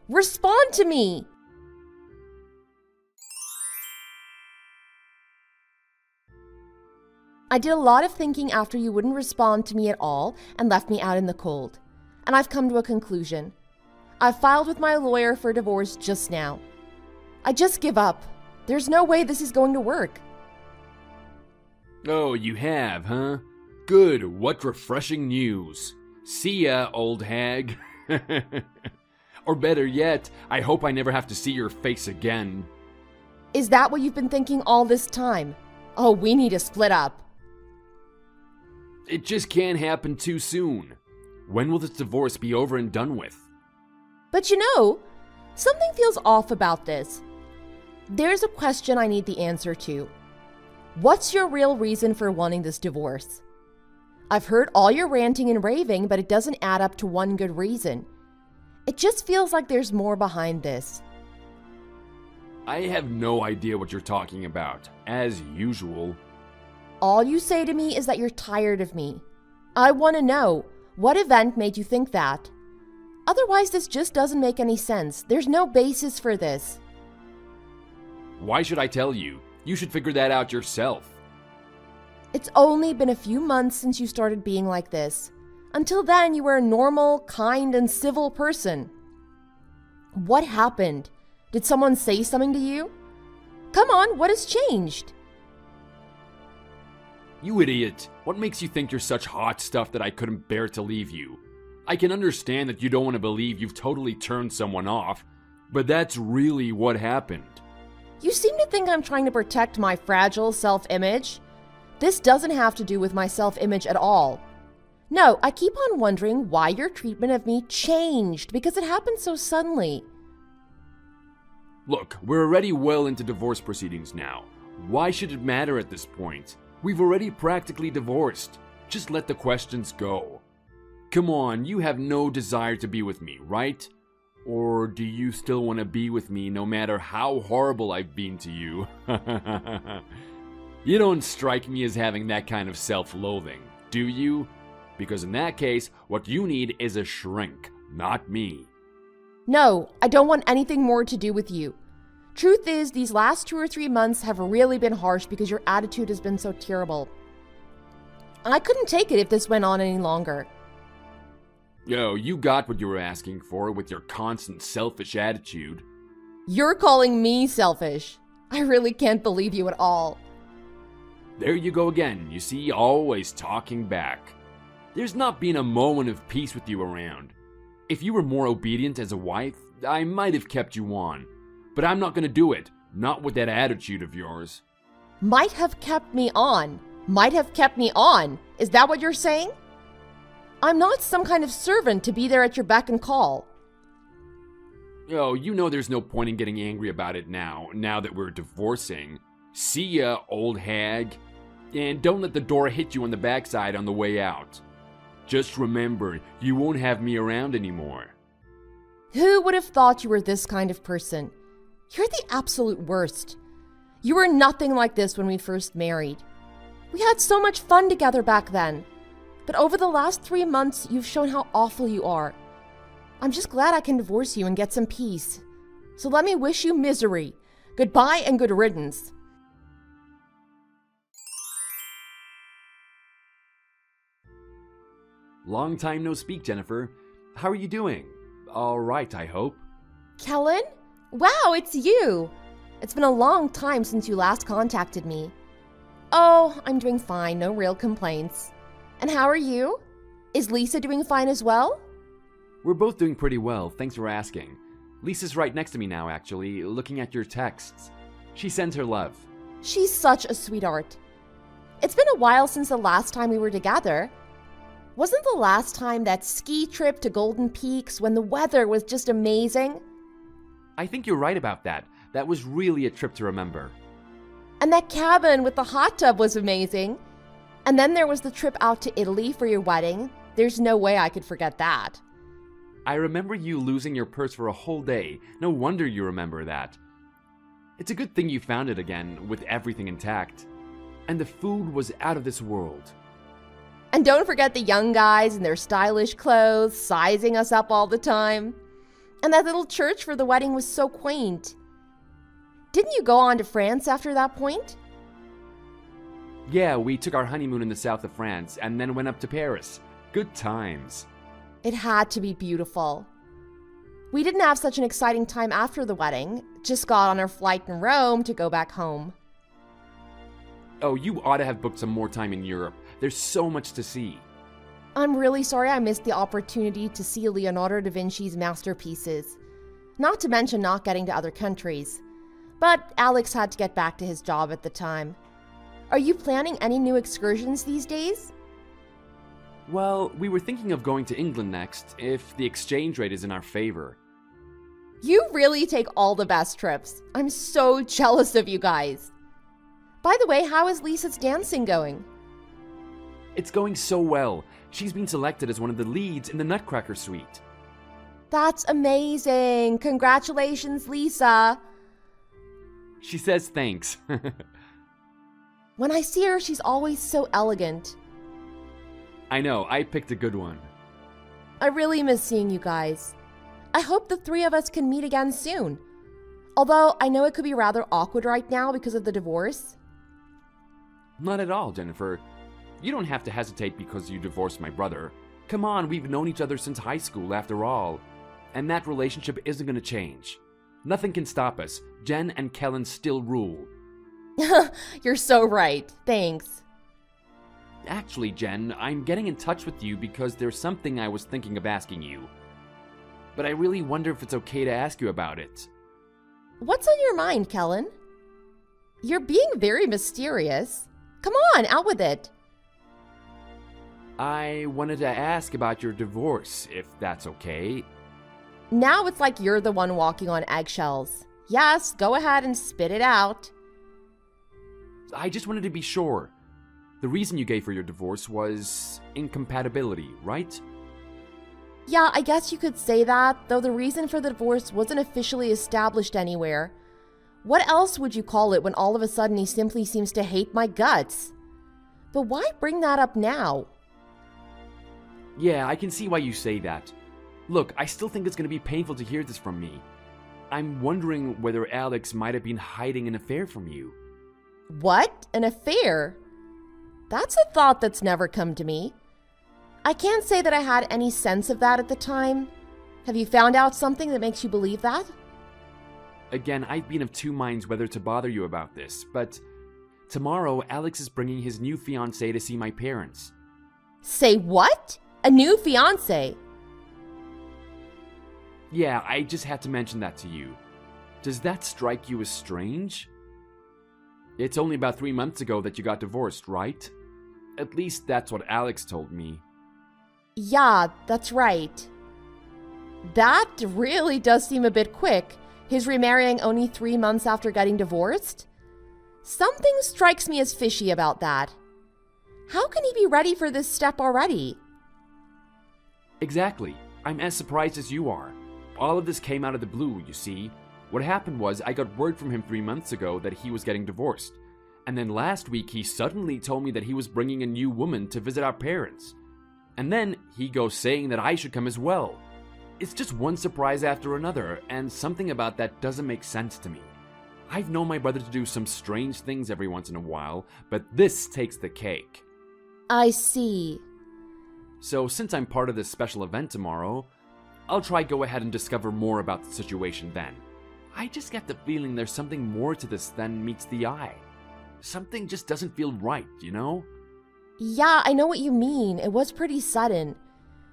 Respond to me. I did a lot of thinking after you wouldn't respond to me at all and left me out in the cold. And I've come to a conclusion. I've filed with my lawyer for divorce just now. I just give up. There's no way this is going to work. Oh, you have, huh? Good, what refreshing news. See ya, old hag. Or better yet, I hope I never have to see your face again. Is that what you've been thinking all this time? Oh, we need to split up. It just can't happen too soon. When will this divorce be over and done with? But you know, something feels off about this. There's a question I need the answer to. What's your real reason for wanting this divorce? I've heard all your ranting and raving, but it doesn't add up to one good reason. It just feels like there's more behind this. I have no idea what you're talking about, as usual. All you say to me is that you're tired of me. I want to know, what event made you think that? Otherwise, this just doesn't make any sense. There's no basis for this. Why should I tell you? You should figure that out yourself. It's only been a few months since you started being like this. Until then, you were a normal, kind, and civil person. What happened? Did someone say something to you? Come on, what has changed? You idiot. What makes you think you're such hot stuff that I couldn't bear to leave you? I can understand that you don't want to believe you've totally turned someone off, but that's really what happened. You seem to think I'm trying to protect my fragile self-image. This doesn't have to do with my self-image at all. No, I keep on wondering why your treatment of me changed, because it happened so suddenly. Look, we're already well into divorce proceedings now. Why should it matter at this point? We've already practically divorced. Just let the questions go. Come on, you have no desire to be with me, right? Or do you still want to be with me no matter how horrible I've been to you? You don't strike me as having that kind of self-loathing, do you? Because in that case, what you need is a shrink, not me. No, I don't want anything more to do with you. Truth is, these last 2 or 3 months have really been harsh because your attitude has been so terrible. I couldn't take it if this went on any longer. Yo, you got what you were asking for with your constant selfish attitude. You're calling me selfish. I really can't believe you at all. There you go again, you see, always talking back. There's not been a moment of peace with you around. If you were more obedient as a wife, I might have kept you on. But I'm not gonna do it, not with that attitude of yours. Might have kept me on. Might have kept me on. Is that what you're saying? I'm not some kind of servant to be there at your beck and call. Oh, you know there's no point in getting angry about it now that we're divorcing. See ya, old hag. And don't let the door hit you on the backside on the way out. Just remember, you won't have me around anymore. Who would have thought you were this kind of person? You're the absolute worst. You were nothing like this when we first married. We had so much fun together back then. But over the last 3 months, you've shown how awful you are. I'm just glad I can divorce you and get some peace. So let me wish you misery. Goodbye and good riddance. Long time no speak, Jennifer. How are you doing? All right, I hope. Kellen? Wow, it's you! It's been a long time since you last contacted me. Oh, I'm doing fine, no real complaints. And how are you? Is Lisa doing fine as well? We're both doing pretty well, thanks for asking. Lisa's right next to me now, actually, looking at your texts. She sends her love. She's such a sweetheart. It's been a while since the last time we were together. Wasn't the last time that ski trip to Golden Peaks when the weather was just amazing? I think you're right about that. That was really a trip to remember. And that cabin with the hot tub was amazing. And then there was the trip out to Italy for your wedding. There's no way I could forget that. I remember you losing your purse for a whole day. No wonder you remember that. It's a good thing you found it again, with everything intact. And the food was out of this world. And don't forget the young guys in their stylish clothes, sizing us up all the time. And that little church for the wedding was so quaint. Didn't you go on to France after that point? Yeah, we took our honeymoon in the south of France and then went up to Paris. Good times. It had to be beautiful. We didn't have such an exciting time after the wedding, just got on our flight in Rome to go back home. Oh, you ought to have booked some more time in Europe. There's so much to see. I'm really sorry I missed the opportunity to see Leonardo da Vinci's masterpieces. Not to mention not getting to other countries. But Alex had to get back to his job at the time. Are you planning any new excursions these days? Well, we were thinking of going to England next, if the exchange rate is in our favor. You really take all the best trips. I'm so jealous of you guys. By the way, how is Lisa's dancing going? It's going so well. She's been selected as one of the leads in the Nutcracker Suite. That's amazing. Congratulations, Lisa. She says thanks. When I see her, she's always so elegant. I know, I picked a good one. I really miss seeing you guys. I hope the three of us can meet again soon. Although I know it could be rather awkward right now because of the divorce. Not at all, Jennifer. You don't have to hesitate because you divorced my brother. Come on, we've known each other since high school after all. And that relationship isn't going to change. Nothing can stop us. Jen and Kellen still rule. You're so right. Thanks. Actually, Jen, I'm getting in touch with you because there's something I was thinking of asking you. But I really wonder if it's okay to ask you about it. What's on your mind, Kellen? You're being very mysterious. Come on, out with it. I wanted to ask about your divorce, if that's okay. Now it's like you're the one walking on eggshells. Yes, go ahead and spit it out. I just wanted to be sure. The reason you gave for your divorce was incompatibility, right? Yeah, I guess you could say that, though the reason for the divorce wasn't officially established anywhere. What else would you call it when all of a sudden he simply seems to hate my guts? But why bring that up now? Yeah, I can see why you say that. Look, I still think it's going to be painful to hear this from me. I'm wondering whether Alex might have been hiding an affair from you. What? An affair? That's a thought that's never come to me. I can't say that I had any sense of that at the time. Have you found out something that makes you believe that? Again, I've been of two minds whether to bother you about this, but tomorrow Alex is bringing his new fiancée to see my parents. Say what? A new fiancé? Yeah, I just had to mention that to you. Does that strike you as strange? It's only about 3 months ago that you got divorced, right? At least that's what Alex told me. Yeah, that's right. That really does seem a bit quick, his remarrying only 3 months after getting divorced. Something strikes me as fishy about that. How can he be ready for this step already? Exactly. I'm as surprised as you are. All of this came out of the blue, you see. What happened was I got word from him 3 months ago that he was getting divorced. And then last week he suddenly told me that he was bringing a new woman to visit our parents. And then he goes saying that I should come as well. It's just one surprise after another, and something about that doesn't make sense to me. I've known my brother to do some strange things every once in a while, but this takes the cake. I see. So since I'm part of this special event tomorrow, I'll try go ahead and discover more about the situation then. I just get the feeling there's something more to this than meets the eye. Something just doesn't feel right, you know? Yeah, I know what you mean. It was pretty sudden.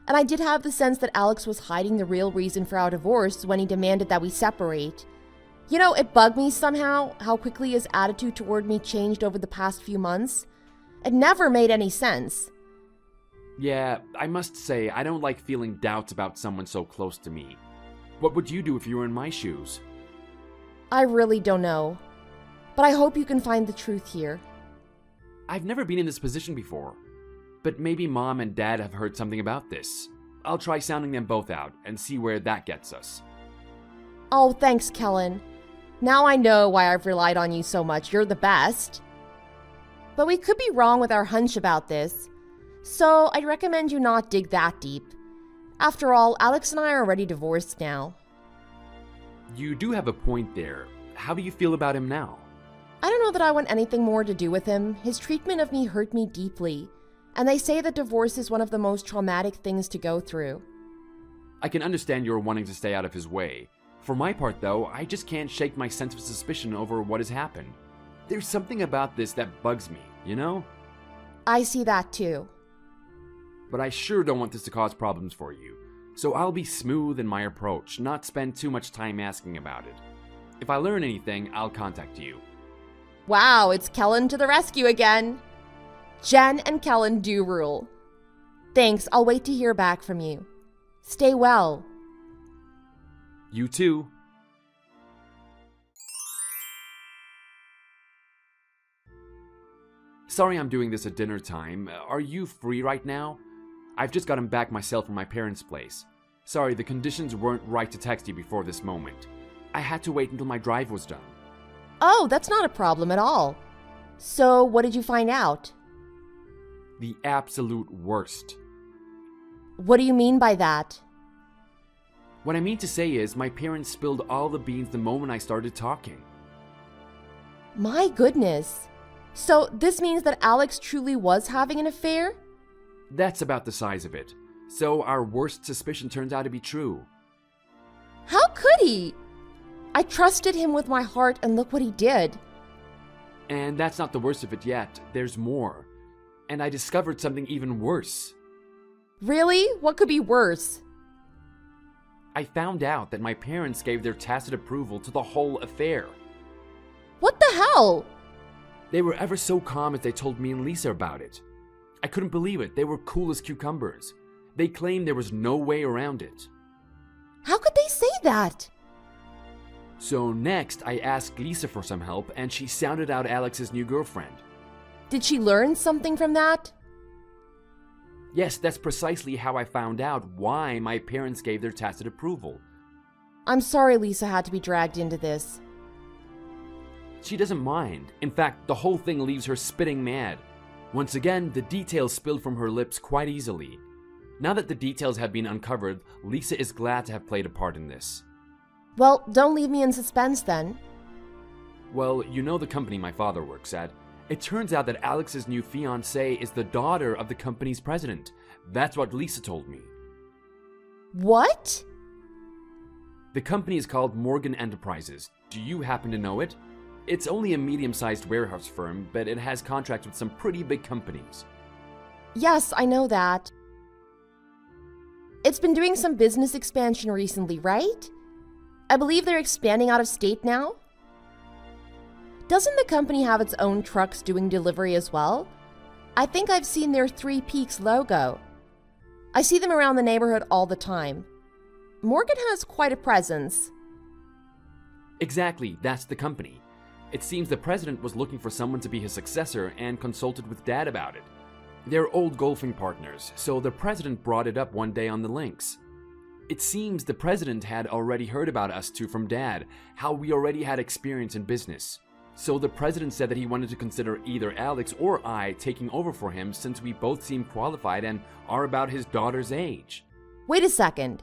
And I did have the sense that Alex was hiding the real reason for our divorce when he demanded that we separate. You know, it bugged me somehow how quickly his attitude toward me changed over the past few months. It never made any sense. Yeah, I must say, I don't like feeling doubts about someone so close to me. What would you do if you were in my shoes? I really don't know. But I hope you can find the truth here. I've never been in this position before. But maybe Mom and Dad have heard something about this. I'll try sounding them both out and see where that gets us. Oh, thanks, Kellen. Now I know why I've relied on you so much. You're the best. But we could be wrong with our hunch about this. So I'd recommend you not dig that deep. After all, Alex and I are already divorced now. You do have a point there. How do you feel about him now? I don't know that I want anything more to do with him. His treatment of me hurt me deeply. And they say that divorce is one of the most traumatic things to go through. I can understand your wanting to stay out of his way. For my part, though, I just can't shake my sense of suspicion over what has happened. There's something about this that bugs me, you know? I see that too. But I sure don't want this to cause problems for you. So I'll be smooth in my approach, not spend too much time asking about it. If I learn anything, I'll contact you. Wow, it's Kellen to the rescue again. Jen and Kellen do rule. Thanks, I'll wait to hear back from you. Stay well. You too. Sorry I'm doing this at dinner time. Are you free right now? I've just gotten back myself from my parents' place. Sorry, the conditions weren't right to text you before this moment. I had to wait until my drive was done. Oh, that's not a problem at all. So, what did you find out? The absolute worst. What do you mean by that? What I mean to say is, my parents spilled all the beans the moment I started talking. My goodness. So, this means that Alex truly was having an affair? That's about the size of it. So our worst suspicion turns out to be true. How could he? I trusted him with my heart, and look what he did. And that's not the worst of it yet. There's more. And I discovered something even worse. Really? What could be worse? I found out that my parents gave their tacit approval to the whole affair. What the hell? They were ever so calm as they told me and Lisa about it. I couldn't believe it. They were cool as cucumbers. They claimed there was no way around it. How could they say that? So next, I asked Lisa for some help, and she sounded out Alex's new girlfriend. Did she learn something from that? Yes, that's precisely how I found out why my parents gave their tacit approval. I'm sorry Lisa had to be dragged into this. She doesn't mind. In fact, the whole thing leaves her spitting mad. Once again, the details spilled from her lips quite easily. Now that the details have been uncovered, Lisa is glad to have played a part in this. Well, don't leave me in suspense then. Well, you know the company my father works at. It turns out that Alex's new fiancée is the daughter of the company's president. That's what Lisa told me. What? The company is called Morgan Enterprises. Do you happen to know it? It's only a medium-sized warehouse firm, but it has contracts with some pretty big companies. Yes, I know that. It's been doing some business expansion recently, right? I believe they're expanding out of state now. Doesn't the company have its own trucks doing delivery as well? I think I've seen their Three Peaks logo. I see them around the neighborhood all the time. Morgan has quite a presence. Exactly, that's the company. It seems the president was looking for someone to be his successor and consulted with Dad about it. They're old golfing partners, so the president brought it up one day on the links. It seems the president had already heard about us two from Dad, how we already had experience in business. So the president said that he wanted to consider either Alex or I taking over for him since we both seem qualified and are about his daughter's age. Wait a second.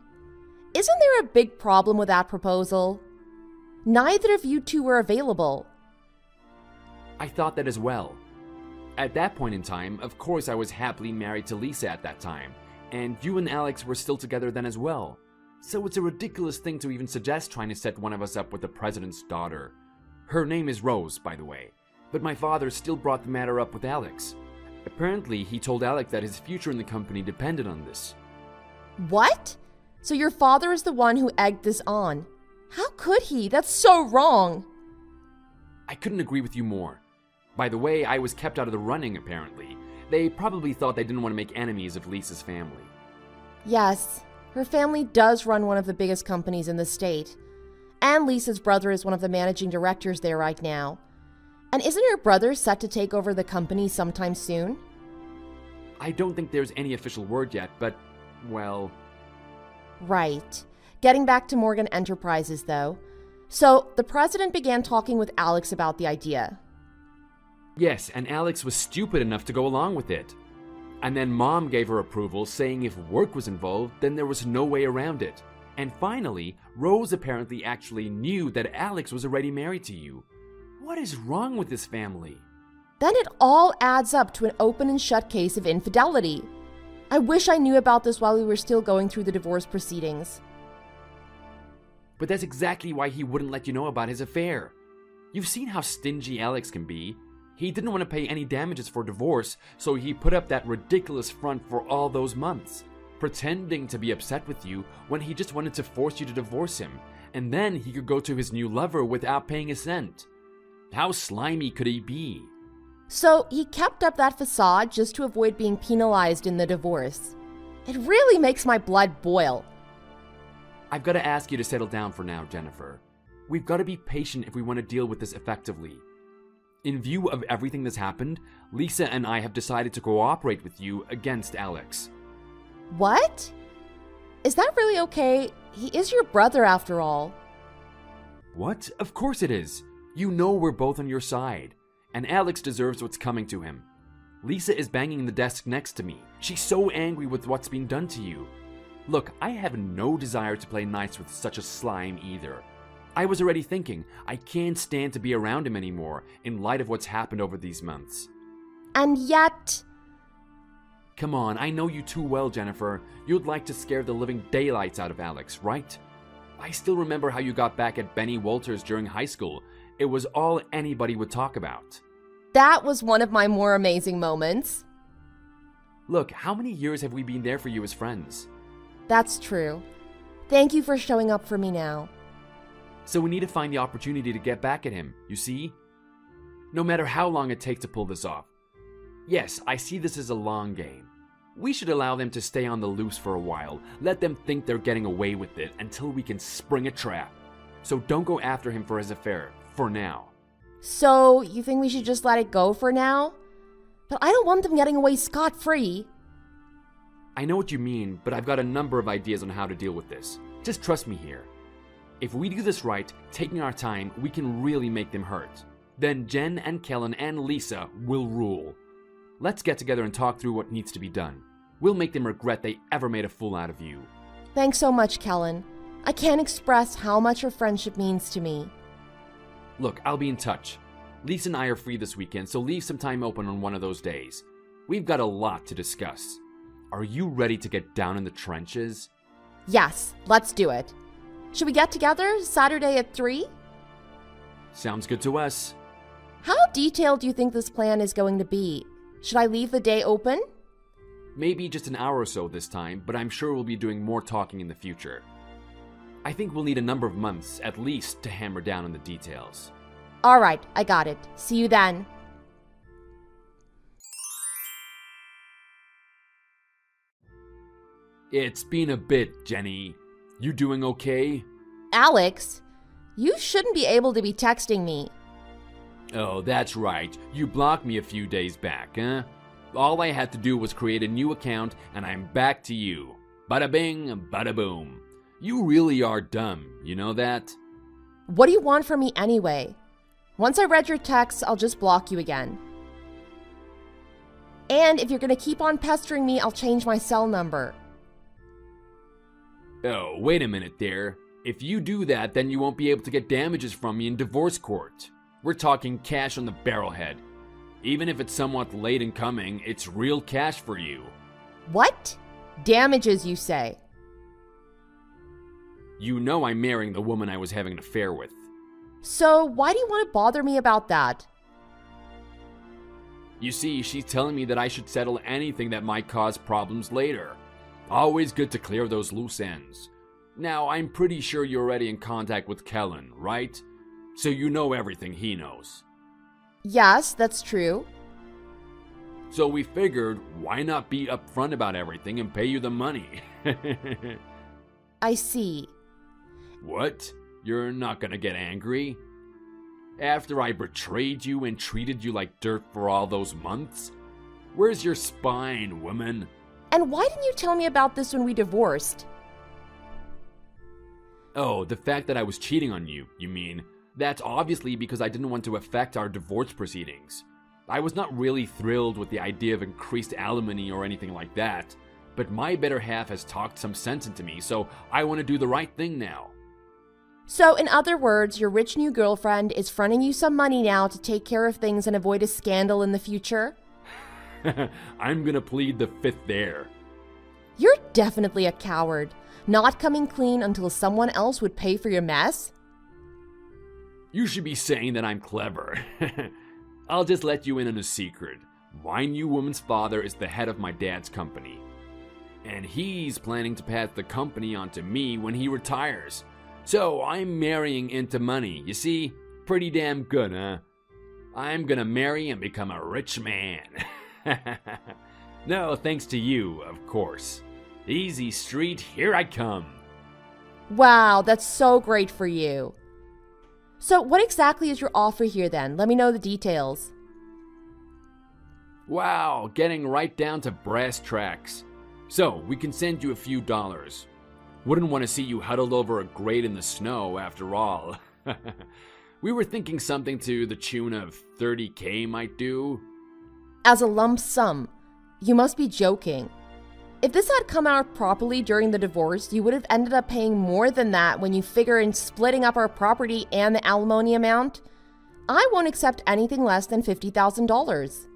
Isn't there a big problem with that proposal? Neither of you two were available. I thought that as well. At that point in time, of course I was happily married to Lisa at that time, and you and Alex were still together then as well. So it's a ridiculous thing to even suggest trying to set one of us up with the president's daughter. Her name is Rose, by the way. But my father still brought the matter up with Alex. Apparently, he told Alex that his future in the company depended on this. What? So your father is the one who egged this on? How could he? That's so wrong. I couldn't agree with you more. By the way, I was kept out of the running, apparently. They probably thought they didn't want to make enemies of Lisa's family. Yes, her family does run one of the biggest companies in the state. And Lisa's brother is one of the managing directors there right now. And isn't her brother set to take over the company sometime soon? I don't think there's any official word yet, but, well... Right. Getting back to Morgan Enterprises, though. So, the president began talking with Alex about the idea. Yes, and Alex was stupid enough to go along with it. And then Mom gave her approval, saying if work was involved, then there was no way around it. And finally, Rose apparently actually knew that Alex was already married to you. What is wrong with this family? Then it all adds up to an open and shut case of infidelity. I wish I knew about this while we were still going through the divorce proceedings. But that's exactly why he wouldn't let you know about his affair. You've seen how stingy Alex can be. He didn't want to pay any damages for divorce, so he put up that ridiculous front for all those months, pretending to be upset with you when he just wanted to force you to divorce him, and then he could go to his new lover without paying a cent. How slimy could he be? So he kept up that facade just to avoid being penalized in the divorce. It really makes my blood boil. I've got to ask you to settle down for now, Jennifer. We've got to be patient if we want to deal with this effectively. In view of everything that's happened, Lisa and I have decided to cooperate with you against Alex. What? Is that really okay? He is your brother after all. What? Of course it is. You know we're both on your side. And Alex deserves what's coming to him. Lisa is banging the desk next to me. She's so angry with what's been done to you. Look, I have no desire to play nice with such a slime either. I was already thinking, I can't stand to be around him anymore in light of what's happened over these months. And yet... Come on, I know you too well, Jennifer. You'd like to scare the living daylights out of Alex, right? I still remember how you got back at Benny Walters during high school. It was all anybody would talk about. That was one of my more amazing moments. Look, how many years have we been there for you as friends? That's true. Thank you for showing up for me now. So we need to find the opportunity to get back at him, you see? No matter how long it takes to pull this off. Yes, I see this as a long game. We should allow them to stay on the loose for a while, let them think they're getting away with it until we can spring a trap. So don't go after him for his affair, for now. So, you think we should just let it go for now? But I don't want them getting away scot-free. I know what you mean, but I've got a number of ideas on how to deal with this. Just trust me here. If we do this right, taking our time, we can really make them hurt. Then Jen and Kellen and Lisa will rule. Let's get together and talk through what needs to be done. We'll make them regret they ever made a fool out of you. Thanks so much, Kellen. I can't express how much your friendship means to me. Look, I'll be in touch. Lisa and I are free this weekend, so leave some time open on one of those days. We've got a lot to discuss. Are you ready to get down in the trenches? Yes, let's do it. Should we get together Saturday at 3? Sounds good to us. How detailed do you think this plan is going to be? Should I leave the day open? Maybe just an hour or so this time, but I'm sure we'll be doing more talking in the future. I think we'll need a number of months, at least, to hammer down on the details. All right, I got it. See you then. It's been a bit, Jenny. You doing okay? Alex, you shouldn't be able to be texting me. Oh, that's right. You blocked me a few days back, huh? All I had to do was create a new account, and I'm back to you. Bada bing, bada boom. You really are dumb, you know that? What do you want from me anyway? Once I read your text, I'll just block you again. And if you're gonna keep on pestering me, I'll change my cell number. Oh, wait a minute there. If you do that, then you won't be able to get damages from me in divorce court. We're talking cash on the barrelhead. Even if it's somewhat late in coming, it's real cash for you. What? Damages, you say? You know I'm marrying the woman I was having an affair with. So why do you want to bother me about that? You see, she's telling me that I should settle anything that might cause problems later. Always good to clear those loose ends. Now, I'm pretty sure you're already in contact with Kellen, right? So you know everything he knows. Yes, that's true. So we figured, why not be upfront about everything and pay you the money? I see. What? You're not gonna get angry? After I betrayed you and treated you like dirt for all those months? Where's your spine, woman? And why didn't you tell me about this when we divorced? Oh, the fact that I was cheating on you, you mean? That's obviously because I didn't want to affect our divorce proceedings. I was not really thrilled with the idea of increased alimony or anything like that, but my better half has talked some sense into me, so I want to do the right thing now. So, in other words, your rich new girlfriend is fronting you some money now to take care of things and avoid a scandal in the future? I'm gonna plead the fifth there. You're definitely a coward. Not coming clean until someone else would pay for your mess? You should be saying that I'm clever. I'll just let you in on a secret. My new woman's father is the head of my dad's company. And he's planning to pass the company on to me when he retires. So I'm marrying into money. You see? Pretty damn good, huh? I'm gonna marry and become a rich man. No, thanks to you, of course. Easy street, here I come. Wow, that's so great for you. So, what exactly is your offer here then? Let me know the details. Wow, getting right down to brass tacks. So, we can send you a few dollars. Wouldn't want to see you huddled over a grate in the snow, after all. We were thinking something to the tune of $30K might do. As a lump sum. You must be joking. If this had come out properly during the divorce, you would have ended up paying more than that when you figure in splitting up our property and the alimony amount. I won't accept anything less than $50,000.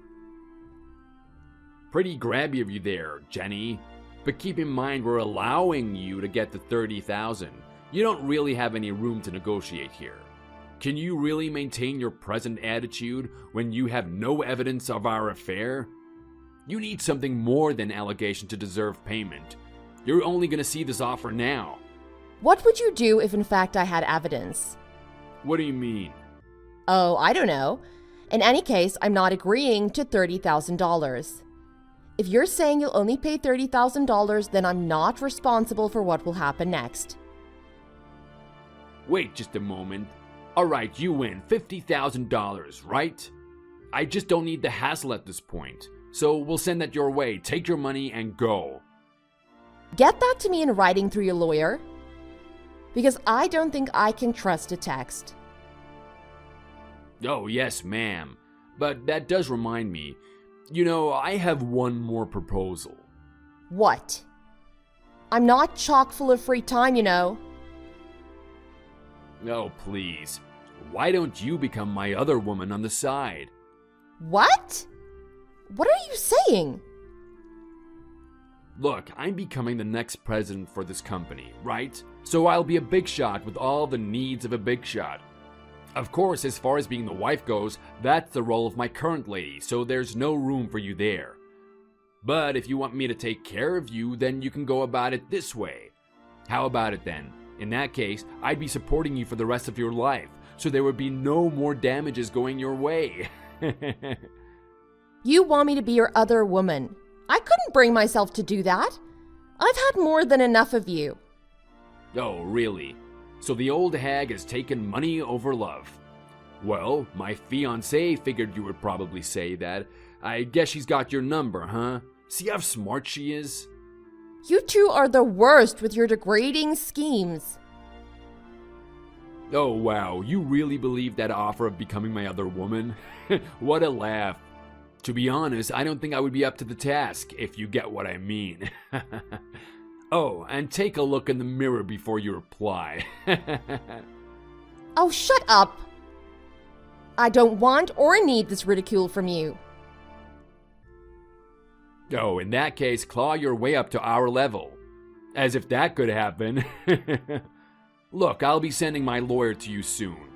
Pretty grabby of you there, Jenny. But keep in mind we're allowing you to get the $30,000. You don't really have any room to negotiate here. Can you really maintain your present attitude when you have no evidence of our affair? You need something more than allegation to deserve payment. You're only gonna see this offer now. What would you do if in fact I had evidence? What do you mean? Oh, I don't know. In any case, I'm not agreeing to $30,000. If you're saying you'll only pay $30,000, then I'm not responsible for what will happen next. Wait just a moment. Alright, you win $50,000, right? I just don't need the hassle at this point. So we'll send that your way. Take your money and go. Get that to me in writing through your lawyer. Because I don't think I can trust a text. Oh, yes, ma'am. But that does remind me. You know, I have one more proposal. What? I'm not chock full of free time, you know. Oh, please. Why don't you become my other woman on the side? What? What are you saying? Look, I'm becoming the next president for this company, right? So I'll be a big shot with all the needs of a big shot. Of course, as far as being the wife goes, that's the role of my current lady, so there's no room for you there. But if you want me to take care of you, then you can go about it this way. How about it then? In that case, I'd be supporting you for the rest of your life, so there would be no more damages going your way. You want me to be your other woman. I couldn't bring myself to do that. I've had more than enough of you. Oh, really? So the old hag has taken money over love. Well, my fiancée figured you would probably say that. I guess she's got your number, huh? See how smart she is? You two are the worst with your degrading schemes. Oh, wow. You really believe that offer of becoming my other woman? What a laugh. To be honest, I don't think I would be up to the task, if you get what I mean. Oh, and take a look in the mirror before you reply. Oh, shut up. I don't want or need this ridicule from you. Oh, in that case, claw your way up to our level. As if that could happen. Look, I'll be sending my lawyer to you soon.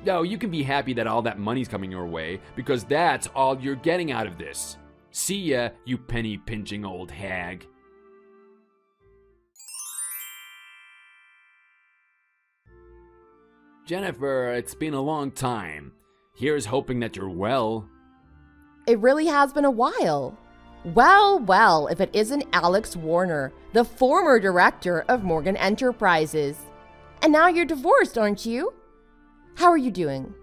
No, you can be happy that all that money's coming your way, because that's all you're getting out of this. See ya, you penny-pinching old hag. Jennifer, it's been a long time. Here's hoping that you're well. It really has been a while. Well, if it isn't Alex Warner, the former director of Morgan Enterprises. And now you're divorced, aren't you? How are you doing?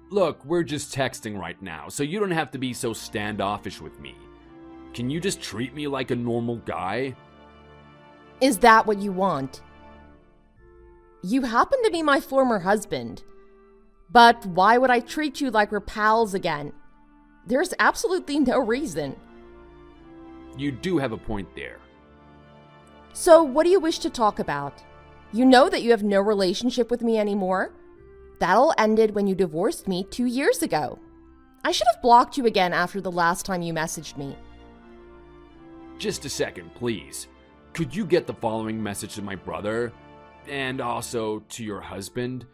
Look, we're just texting right now, so you don't have to be so standoffish with me. Can you just treat me like a normal guy? Is that what you want? You happen to be my former husband. But why would I treat you like we're pals again? There's absolutely no reason. You do have a point there. So what do you wish to talk about? You know that you have no relationship with me anymore. That all ended when you divorced me 2 years ago. I should have blocked you again after the last time you messaged me. Just a second, please. Could you get the following message to my brother? And also to your husband?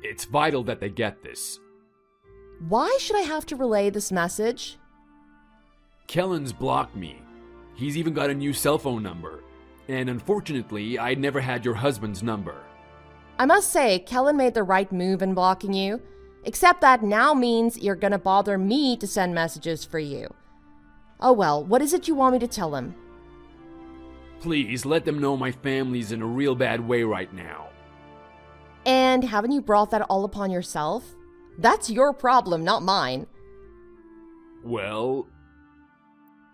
It's vital that they get this. Why should I have to relay this message? Kellen's blocked me. He's even got a new cell phone number. And unfortunately, I never had your husband's number. I must say, Kellen made the right move in blocking you. Except that now means you're gonna bother me to send messages for you. Oh well, what is it you want me to tell him? Please, let them know my family's in a real bad way right now. And haven't you brought that all upon yourself? That's your problem, not mine. Well...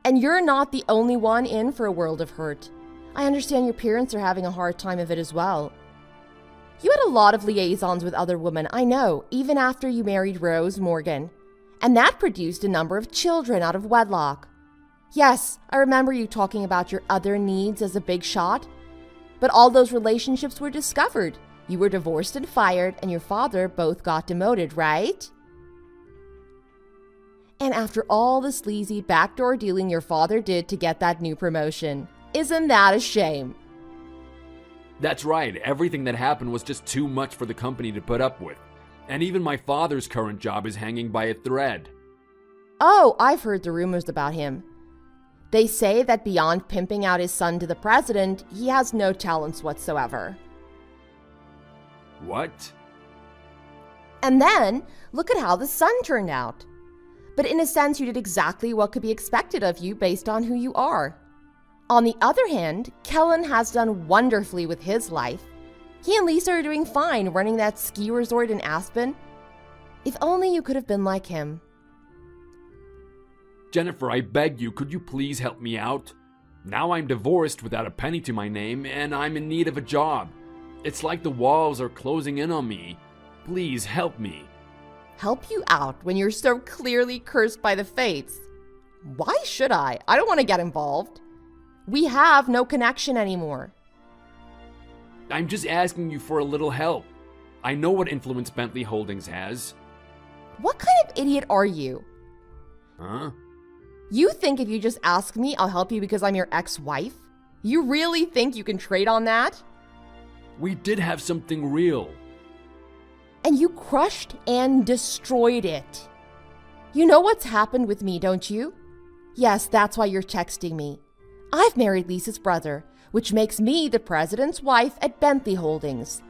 And you're not the only one in for a world of hurt. I understand your parents are having a hard time of it as well. You had a lot of liaisons with other women, I know, even after you married Rose Morgan. And that produced a number of children out of wedlock. Yes, I remember you talking about your other needs as a big shot. But all those relationships were discovered. You were divorced and fired, and your father both got demoted, right? And after all the sleazy backdoor dealing your father did to get that new promotion. Isn't that a shame? That's right, everything that happened was just too much for the company to put up with. And even my father's current job is hanging by a thread. Oh, I've heard the rumors about him. They say that beyond pimping out his son to the president, he has no talents whatsoever. What? And then, look at how the son turned out. But in a sense, you did exactly what could be expected of you based on who you are. On the other hand, Kellen has done wonderfully with his life. He and Lisa are doing fine running that ski resort in Aspen. If only you could have been like him. Jennifer, I beg you, could you please help me out? Now I'm divorced without a penny to my name, and I'm in need of a job. It's like the walls are closing in on me. Please help me. Help you out when you're so clearly cursed by the fates? Why should I? I don't want to get involved. We have no connection anymore. I'm just asking you for a little help. I know what influence Bentley Holdings has. What kind of idiot are you? Huh? You think if you just ask me, I'll help you because I'm your ex-wife? You really think you can trade on that? We did have something real. And you crushed and destroyed it. You know what's happened with me, don't you? Yes, that's why you're texting me. I've married Lisa's brother, which makes me the president's wife at Bentley Holdings.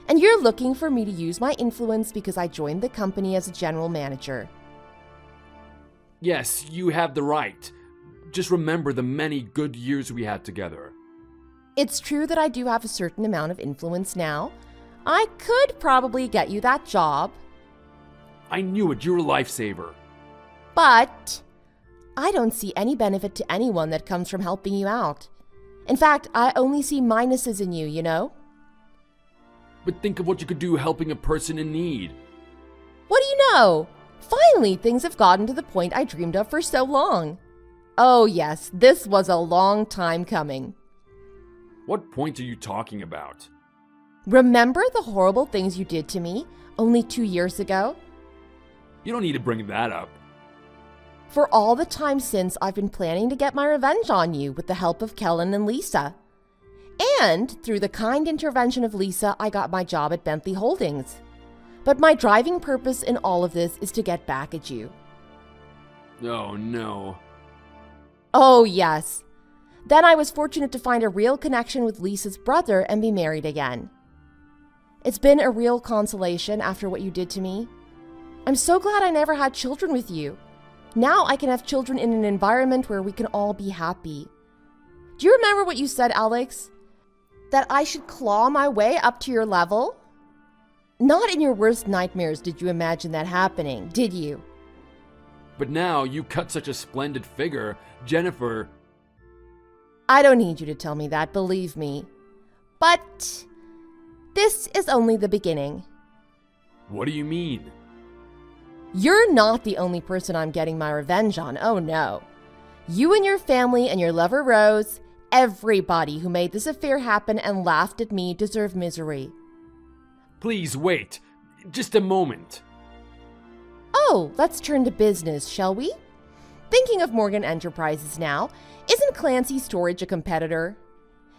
And you're looking for me to use my influence because I joined the company as a general manager. Yes, you have the right. Just remember the many good years we had together. It's true that I do have a certain amount of influence now. I could probably get you that job. I knew it, you're a lifesaver. But I don't see any benefit to anyone that comes from helping you out. In fact, I only see minuses in you, you know? But think of what you could do helping a person in need. What do you know? Finally, things have gotten to the point I dreamed of for so long. Oh yes, this was a long time coming. What point are you talking about? Remember the horrible things you did to me only 2 years ago? You don't need to bring that up. For all the time since, I've been planning to get my revenge on you with the help of Kellen and Lisa. And through the kind intervention of Lisa, I got my job at Bentley Holdings. But my driving purpose in all of this is to get back at you. Oh no. Oh, yes. Then I was fortunate to find a real connection with Lisa's brother and be married again. It's been a real consolation after what you did to me. I'm so glad I never had children with you. Now I can have children in an environment where we can all be happy. Do you remember what you said, Alex? That I should claw my way up to your level? Not in your worst nightmares did you imagine that happening, did you? But now you cut such a splendid figure, Jennifer. I don't need you to tell me that, believe me. But this is only the beginning. What do you mean? You're not the only person I'm getting my revenge on, oh no. You and your family and your lover Rose, everybody who made this affair happen and laughed at me deserve misery. Please wait. Just a moment. Oh, let's turn to business, shall we? Thinking of Morgan Enterprises now, isn't Clancy Storage a competitor?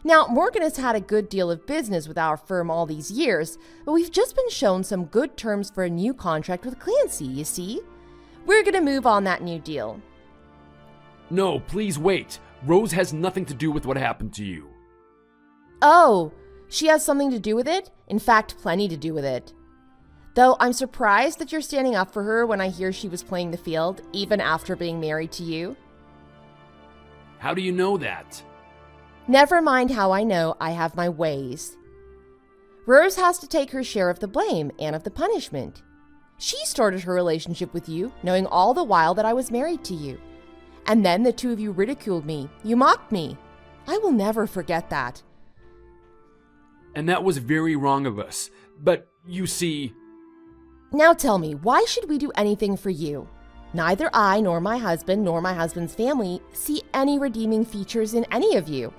Now, Morgan has had a good deal of business with our firm all these years, but we've just been shown some good terms for a new contract with Clancy, you see? We're gonna move on that new deal. No, please wait. Rose has nothing to do with what happened to you. Oh, she has something to do with it? In fact, plenty to do with it. Though I'm surprised that you're standing up for her when I hear she was playing the field, even after being married to you. How do you know that? Never mind how I know, I have my ways. Rose has to take her share of the blame and of the punishment. She started her relationship with you, knowing all the while that I was married to you. And then the two of you ridiculed me. You mocked me. I will never forget that. And that was very wrong of us. But you see... Now tell me, why should we do anything for you? Neither I nor my husband nor my husband's family see any redeeming features in any of you.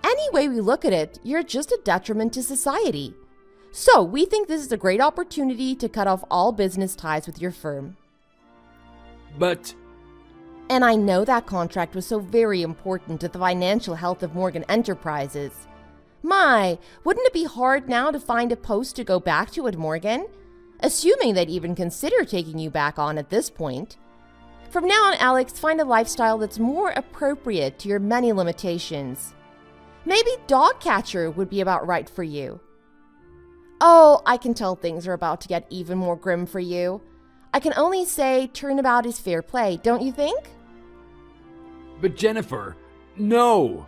Any way we look at it, you're just a detriment to society. So we think this is a great opportunity to cut off all business ties with your firm. But... And I know that contract was so very important to the financial health of Morgan Enterprises. My, wouldn't it be hard now to find a post to go back to at Morgan? Assuming they'd even consider taking you back on at this point. From now on, Alex, find a lifestyle that's more appropriate to your many limitations. Maybe dog catcher would be about right for you. Oh, I can tell things are about to get even more grim for you. I can only say turnabout is fair play, don't you think? But Jennifer, no!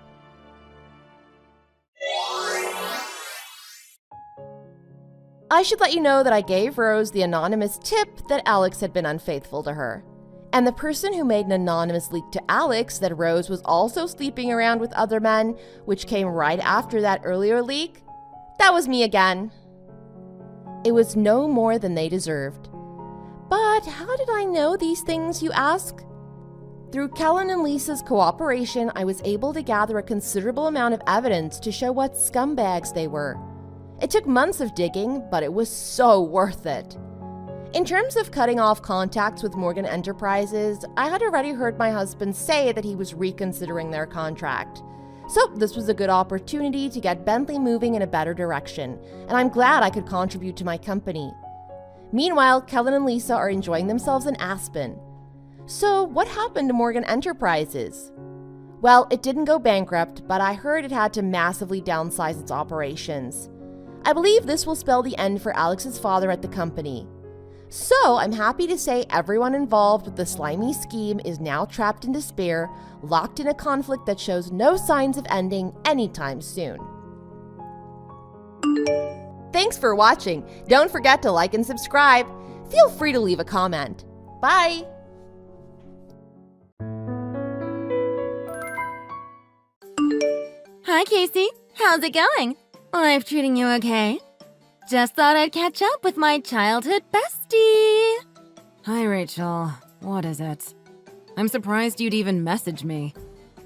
I should let you know that I gave Rose the anonymous tip that Alex had been unfaithful to her. And the person who made an anonymous leak to Alex that Rose was also sleeping around with other men, which came right after that earlier leak, that was me again. It was no more than they deserved. But how did I know these things, you ask? Through Kellen and Lisa's cooperation, I was able to gather a considerable amount of evidence to show what scumbags they were. It took months of digging, but it was so worth it. In terms of cutting off contacts with Morgan Enterprises, I had already heard my husband say that he was reconsidering their contract. So this was a good opportunity to get Bentley moving in a better direction, and I'm glad I could contribute to my company. Meanwhile, Kellen and Lisa are enjoying themselves in Aspen. So what happened to Morgan Enterprises? Well, it didn't go bankrupt, but I heard it had to massively downsize its operations. I believe this will spell the end for Alex's father at the company. So I'm happy to say everyone involved with the slimy scheme is now trapped in despair, locked in a conflict that shows no signs of ending anytime soon. Thanks for watching. Don't forget to like and subscribe. Feel free to leave a comment. Bye! Hi, Casey. How's it going? Life treating you okay? Just thought I'd catch up with my childhood bestie. Hi, Rachel. What is it? I'm surprised you'd even message me.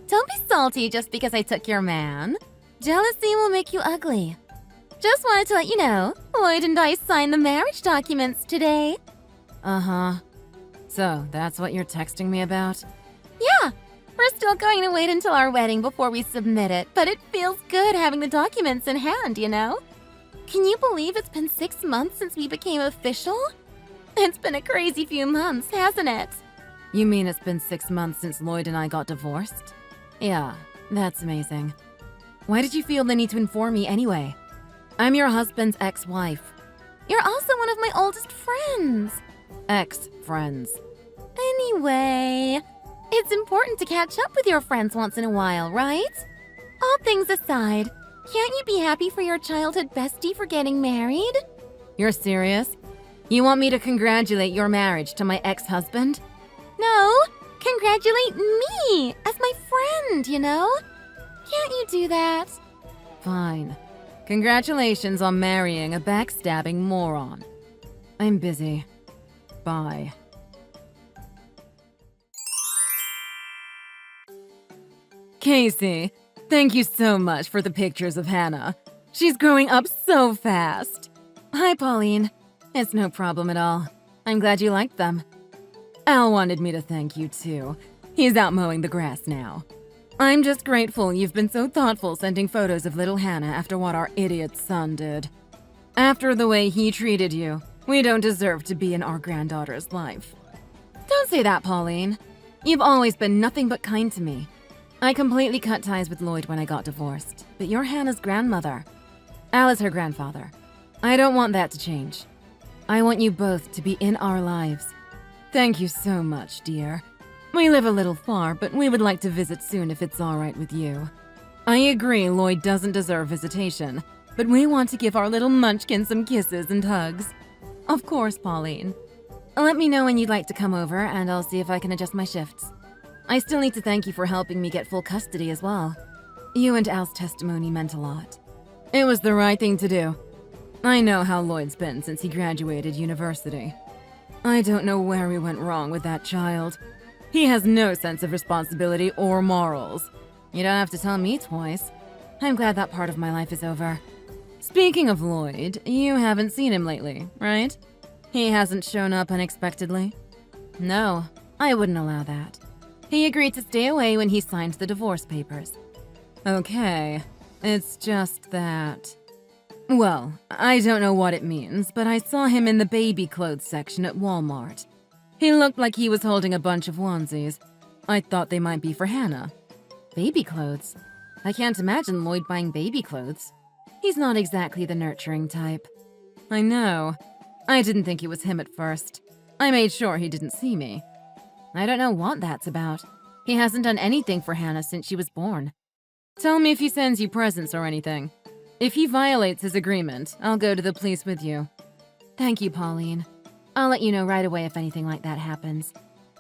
Don't be salty just because I took your man. Jealousy will make you ugly. Just wanted to let you know, why didn't I sign the marriage documents today? Uh-huh. So, that's what you're texting me about? Yeah, We're still going to wait until our wedding before we submit it, but it feels good having the documents in hand, you know? Can you believe it's been 6 months since we became official? It's been a crazy few months, hasn't it? You mean it's been 6 months since Lloyd and I got divorced? Yeah, that's amazing. Why did you feel the need to inform me anyway? I'm your husband's ex-wife. You're also one of my oldest friends. Ex-friends. Anyway, it's important to catch up with your friends once in a while, right? All things aside, can't you be happy for your childhood bestie for getting married? You're serious? You want me to congratulate your marriage to my ex-husband? No, congratulate me as my friend, you know? Can't you do that? Fine. Congratulations on marrying a backstabbing moron. I'm busy. Bye. Casey, thank you so much for the pictures of Hannah. She's growing up so fast. Hi, Pauline. It's no problem at all. I'm glad you liked them. Al wanted me to thank you, too. He's out mowing the grass now. I'm just grateful you've been so thoughtful sending photos of little Hannah after what our idiot son did. After the way he treated you, we don't deserve to be in our granddaughter's life. Don't say that, Pauline. You've always been nothing but kind to me. I completely cut ties with Lloyd when I got divorced, but you're Hannah's grandmother. Al is her grandfather. I don't want that to change. I want you both to be in our lives. Thank you so much, dear. We live a little far, but we would like to visit soon if it's all right with you. I agree Lloyd doesn't deserve visitation, but we want to give our little munchkin some kisses and hugs. Of course, Pauline. Let me know when you'd like to come over, and I'll see if I can adjust my shifts. I still need to thank you for helping me get full custody as well. You and Al's testimony meant a lot. It was the right thing to do. I know how Lloyd's been since he graduated university. I don't know where we went wrong with that child. He has no sense of responsibility or morals. You don't have to tell me twice. I'm glad that part of my life is over. Speaking of Lloyd, you haven't seen him lately, right? He hasn't shown up unexpectedly? No, I wouldn't allow that. He agreed to stay away when he signed the divorce papers. Okay, it's just that... Well, I don't know what it means, but I saw him in the baby clothes section at Walmart. He looked like he was holding a bunch of onesies. I thought they might be for Hannah. Baby clothes? I can't imagine Lloyd buying baby clothes. He's not exactly the nurturing type. I know. I didn't think it was him at first. I made sure he didn't see me. I don't know what that's about. He hasn't done anything for Hannah since she was born. Tell me if he sends you presents or anything. If he violates his agreement, I'll go to the police with you. Thank you, Pauline. I'll let you know right away if anything like that happens.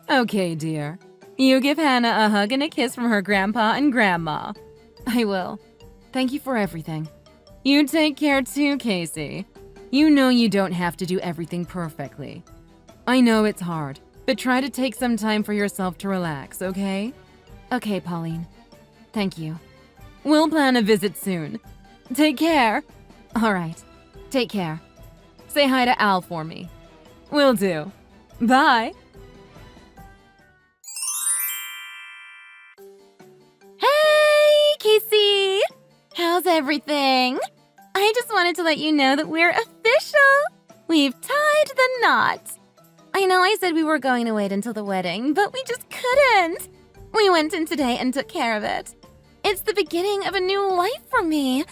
Okay, dear. You give Hannah a hug and a kiss from her grandpa and grandma. I will. Thank you for everything. You take care too, Casey. You know you don't have to do everything perfectly. I know it's hard, but try to take some time for yourself to relax, okay? Okay, Pauline. Thank you. We'll plan a visit soon. Take care. All right. Take care. Say hi to Al for me. Will do. Bye. Hey, Casey! How's everything? I just wanted to let you know that we're official! We've tied the knot! I know I said we were going to wait until the wedding, but we just couldn't! We went in today and took care of it. It's the beginning of a new life for me.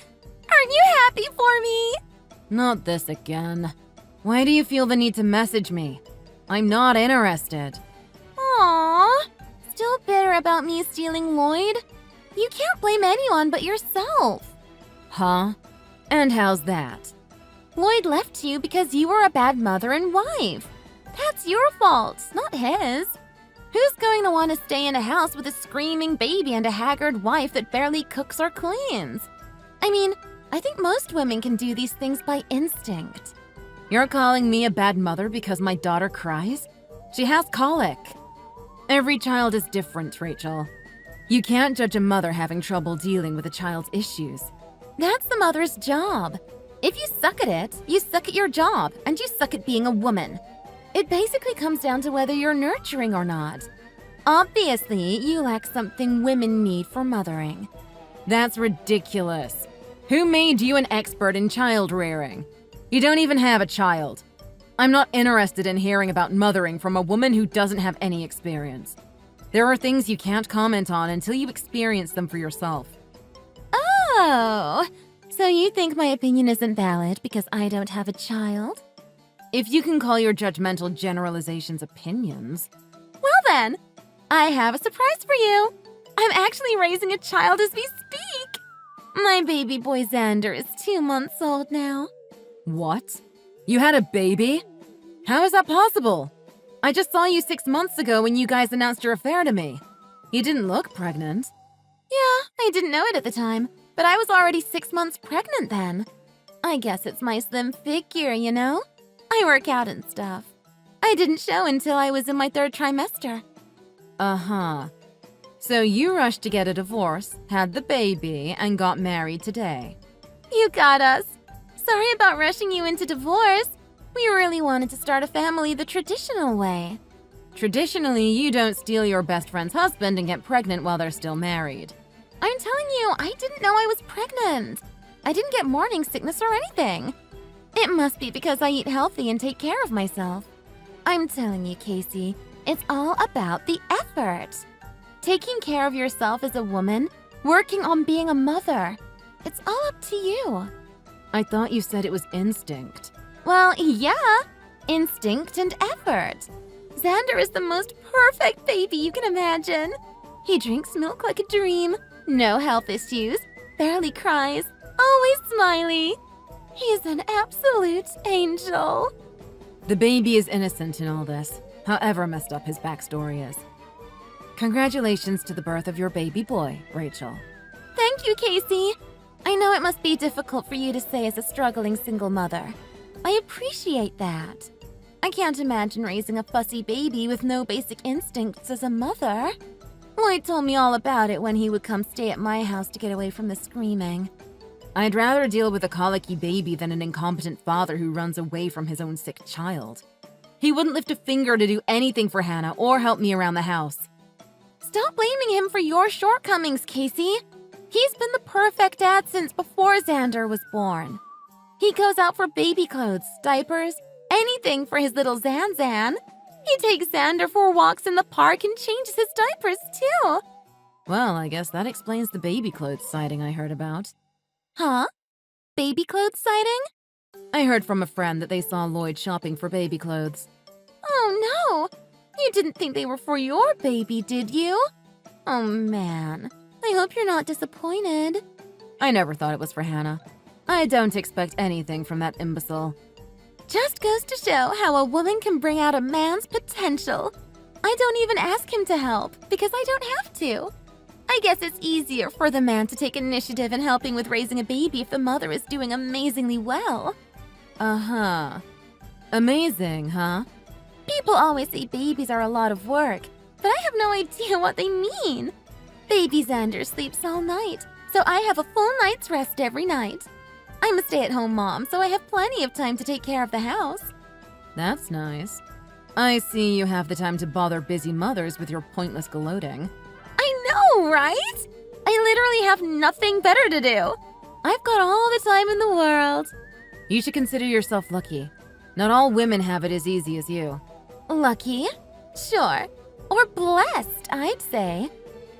Aren't you happy for me? Not this again. Why do you feel the need to message me? I'm not interested. Aww. Still bitter about me stealing Lloyd? You can't blame anyone but yourself. Huh? And how's that? Lloyd left you because you were a bad mother and wife. That's your fault, not his. Who's going to want to stay in a house with a screaming baby and a haggard wife that barely cooks or cleans? I mean, I think most women can do these things by instinct. You're calling me a bad mother because my daughter cries? She has colic. Every child is different, Rachel. You can't judge a mother having trouble dealing with a child's issues. That's the mother's job. If you suck at it, you suck at your job, and you suck at being a woman. It basically comes down to whether you're nurturing or not. Obviously, you lack something women need for mothering. That's ridiculous. Who made you an expert in child rearing? You don't even have a child. I'm not interested in hearing about mothering from a woman who doesn't have any experience. There are things you can't comment on until you experience them for yourself. Oh, so you think my opinion isn't valid because I don't have a child? If you can call your judgmental generalizations opinions. Well then, I have a surprise for you. I'm actually raising a child as we speak. My baby boy Xander is 2 months old now. What? You had a baby? How is that possible? I just saw you 6 months ago when you guys announced your affair to me. You didn't look pregnant. Yeah, I didn't know it at the time, but I was already 6 months pregnant then. I guess it's my slim figure, you know? I work out and stuff. I didn't show until I was in my 3rd trimester. Uh-huh. So you rushed to get a divorce, had the baby, and got married today. You got us. Sorry about rushing you into divorce. We really wanted to start a family the traditional way. Traditionally, you don't steal your best friend's husband and get pregnant while they're still married. I'm telling you, I didn't know I was pregnant. I didn't get morning sickness or anything. It must be because I eat healthy and take care of myself. I'm telling you, Casey, it's all about the effort. Taking care of yourself as a woman, working on being a mother. It's all up to you. I thought you said it was instinct. Well, yeah, instinct and effort. Xander is the most perfect baby you can imagine. He drinks milk like a dream, no health issues, barely cries, always smiley. He's an absolute angel. The baby is innocent in all this, however messed up his backstory is. Congratulations to the birth of your baby boy, Rachel. Thank you, Casey. I know it must be difficult for you to say as a struggling single mother. I appreciate that. I can't imagine raising a fussy baby with no basic instincts as a mother. Lloyd told me all about it when he would come stay at my house to get away from the screaming. I'd rather deal with a colicky baby than an incompetent father who runs away from his own sick child. He wouldn't lift a finger to do anything for Hannah or help me around the house. Stop blaming him for your shortcomings, Casey. He's been the perfect dad since before Xander was born. He goes out for baby clothes, diapers, anything for his little Zan. He takes Xander for walks in the park and changes his diapers, too. Well, I guess that explains the baby clothes sighting I heard about. Huh? Baby clothes sighting? I heard from a friend that they saw Lloyd shopping for baby clothes. Oh, no. You didn't think they were for your baby, did you? Oh, man. I hope you're not disappointed. I never thought it was for Hannah. I don't expect anything from that imbecile. Just goes to show how a woman can bring out a man's potential. I don't even ask him to help because I don't have to. I guess it's easier for the man to take initiative in helping with raising a baby if the mother is doing amazingly well. Uh-huh. Amazing, huh? People always say babies are a lot of work, but I have no idea what they mean. Baby Xander sleeps all night, so I have a full night's rest every night. I'm a stay-at-home mom, so I have plenty of time to take care of the house. That's nice. I see you have the time to bother busy mothers with your pointless gloating. I know, right? I literally have nothing better to do. I've got all the time in the world. You should consider yourself lucky. Not all women have it as easy as you. Lucky? Sure. Or blessed, I'd say.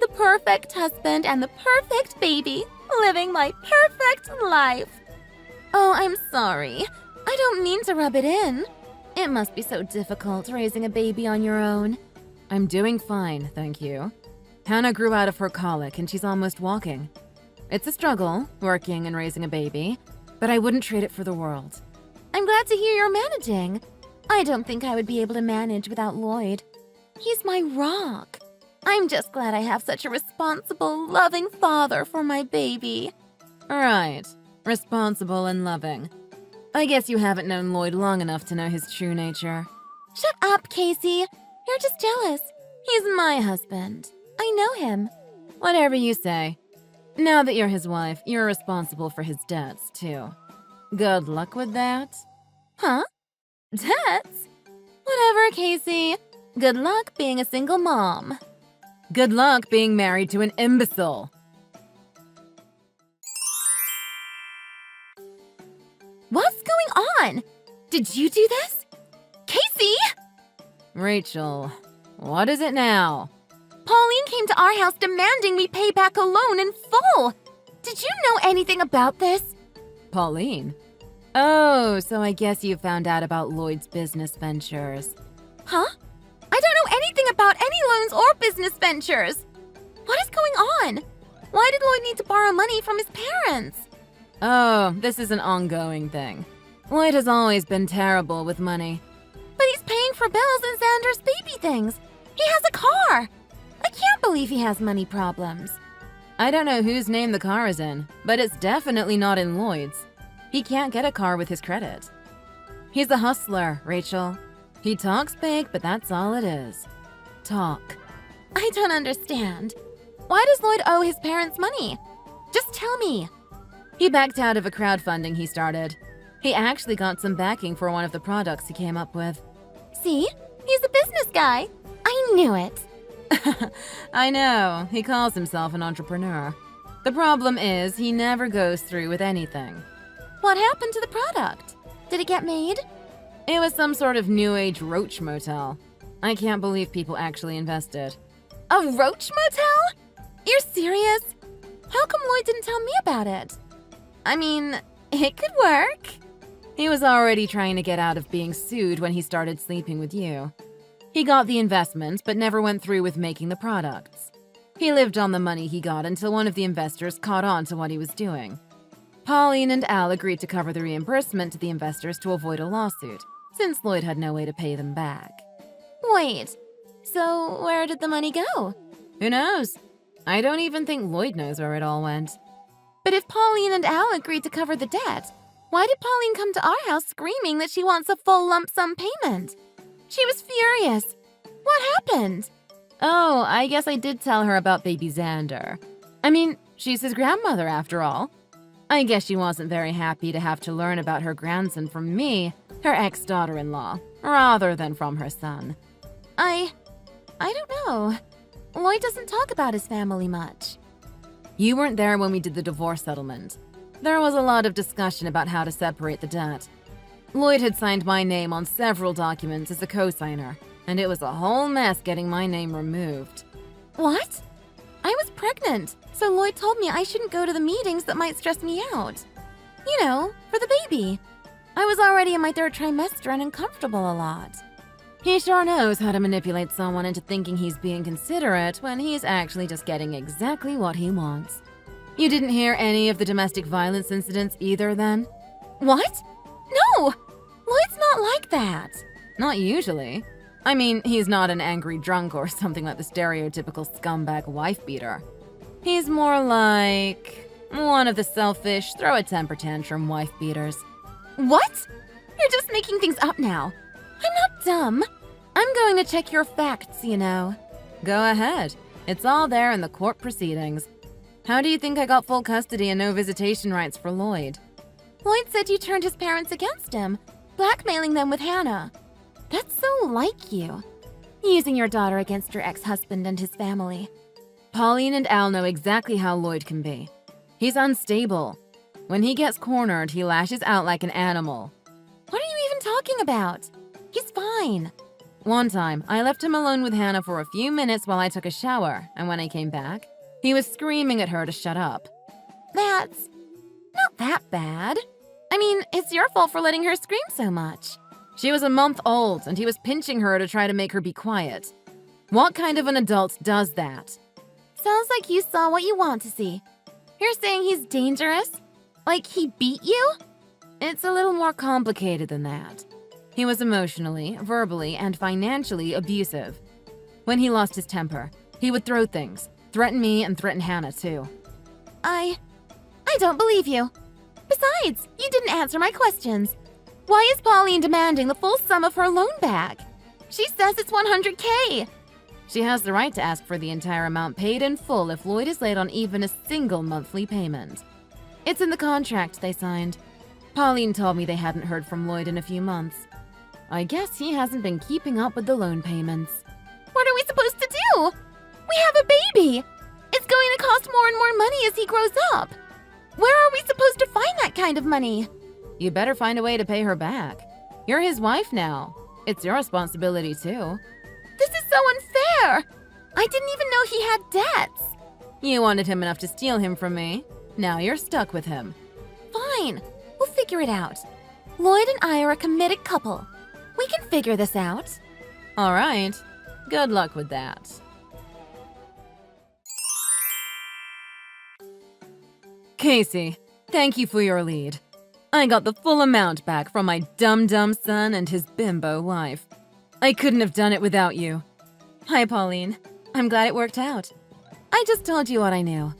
The perfect husband and the perfect baby, living my perfect life. Oh, I'm sorry. I don't mean to rub it in. It must be so difficult raising a baby on your own. I'm doing fine, thank you. Hannah grew out of her colic and she's almost walking. It's a struggle, working and raising a baby, but I wouldn't trade it for the world. I'm glad to hear you're managing. I don't think I would be able to manage without Lloyd. He's my rock. I'm just glad I have such a responsible, loving father for my baby. Right. Responsible and loving. I guess you haven't known Lloyd long enough to know his true nature. Shut up, Casey. You're just jealous. He's my husband. I know him. Whatever you say. Now that you're his wife, you're responsible for his debts, too. Good luck with that. Huh? Debts? Whatever, Casey. Good luck being a single mom. Good luck being married to an imbecile. What's going on? Did you do this? Casey! Rachel, what is it now? Pauline came to our house demanding we pay back a loan in full. Did you know anything about this? Pauline? Oh, so I guess you found out about Lloyd's business ventures. Huh? I don't know anything about any loans or business ventures. What is going on? Why did Lloyd need to borrow money from his parents? Oh, this is an ongoing thing. Lloyd has always been terrible with money. But he's paying for bills and Xander's baby things. He has a car. I can't believe he has money problems. I don't know whose name the car is in, but it's definitely not in Lloyd's. He can't get a car with his credit. He's a hustler, Rachel. He talks big, but that's all it is. Talk. I don't understand. Why does Lloyd owe his parents money? Just tell me. He backed out of a crowdfunding he started. He actually got some backing for one of the products he came up with. See? He's a business guy. I knew it. I know, he calls himself an entrepreneur. The problem is he never goes through with anything. What happened to the product? Did it get made? It was some sort of new age roach motel. I can't believe people actually invested. A roach motel? You're serious? How come Lloyd didn't tell me about it? I mean, it could work. He was already trying to get out of being sued when he started sleeping with you. He got the investment, but never went through with making the products. He lived on the money he got until one of the investors caught on to what he was doing. Pauline and Al agreed to cover the reimbursement to the investors to avoid a lawsuit, since Lloyd had no way to pay them back. Wait, so where did the money go? Who knows? I don't even think Lloyd knows where it all went. But if Pauline and Al agreed to cover the debt, why did Pauline come to our house screaming that she wants a full lump sum payment? She was furious. What happened? Oh, I guess I did tell her about baby Xander. I mean, she's his grandmother after all. I guess she wasn't very happy to have to learn about her grandson from me, her ex-daughter-in-law, rather than from her son. I don't know. Lloyd doesn't talk about his family much. You weren't there when we did the divorce settlement. There was a lot of discussion about how to separate the debt. Lloyd had signed my name on several documents as a co-signer, and it was a whole mess getting my name removed. What? I was pregnant, so Lloyd told me I shouldn't go to the meetings that might stress me out. You know, for the baby. I was already in my 3rd trimester and uncomfortable a lot. He sure knows how to manipulate someone into thinking he's being considerate when he's actually just getting exactly what he wants. You didn't hear any of the domestic violence incidents either then? What? No! Lloyd's not like that. Not usually. I mean, he's not an angry drunk or something like the stereotypical scumbag wife beater. He's more like one of the selfish, throw a temper tantrum wife beaters. What? You're just making things up now. I'm not dumb. I'm going to check your facts, you know. Go ahead. It's all there in the court proceedings. How do you think I got full custody and no visitation rights for Lloyd? Lloyd said you turned his parents against him, blackmailing them with Hannah. That's so like you. Using your daughter against your ex-husband and his family. Pauline and Al know exactly how Lloyd can be. He's unstable. When he gets cornered, he lashes out like an animal. What are you even talking about? He's fine. One time, I left him alone with Hannah for a few minutes while I took a shower, and when I came back, he was screaming at her to shut up. That's not that bad. I mean, it's your fault for letting her scream so much. She was a month old, and he was pinching her to try to make her be quiet. What kind of an adult does that? Sounds like you saw what you want to see. You're saying he's dangerous? Like he beat you? It's a little more complicated than that. He was emotionally, verbally, and financially abusive. When he lost his temper, he would throw things, threaten me and threaten Hannah too. I don't believe you. Besides, you didn't answer my questions. Why is Pauline demanding the full sum of her loan back? She says it's $100K. She has the right to ask for the entire amount paid in full if Lloyd is late on even a single monthly payment. It's in the contract they signed. Pauline told me they hadn't heard from Lloyd in a few months. I guess he hasn't been keeping up with the loan payments. What are we supposed to do? We have a baby! It's going to cost more and more money as he grows up. Where are we supposed to find that kind of money? You better find a way to pay her back. You're his wife now. It's your responsibility too. This is so unfair! I didn't even know he had debts. You wanted him enough to steal him from me. Now you're stuck with him. Fine, we'll figure it out. Lloyd and I are a committed couple. We can figure this out. All right. Good luck with that. Casey, thank you for your lead. I got the full amount back from my dumb son and his bimbo wife. I couldn't have done it without you. Hi, Pauline. I'm glad it worked out. I just told you what I knew.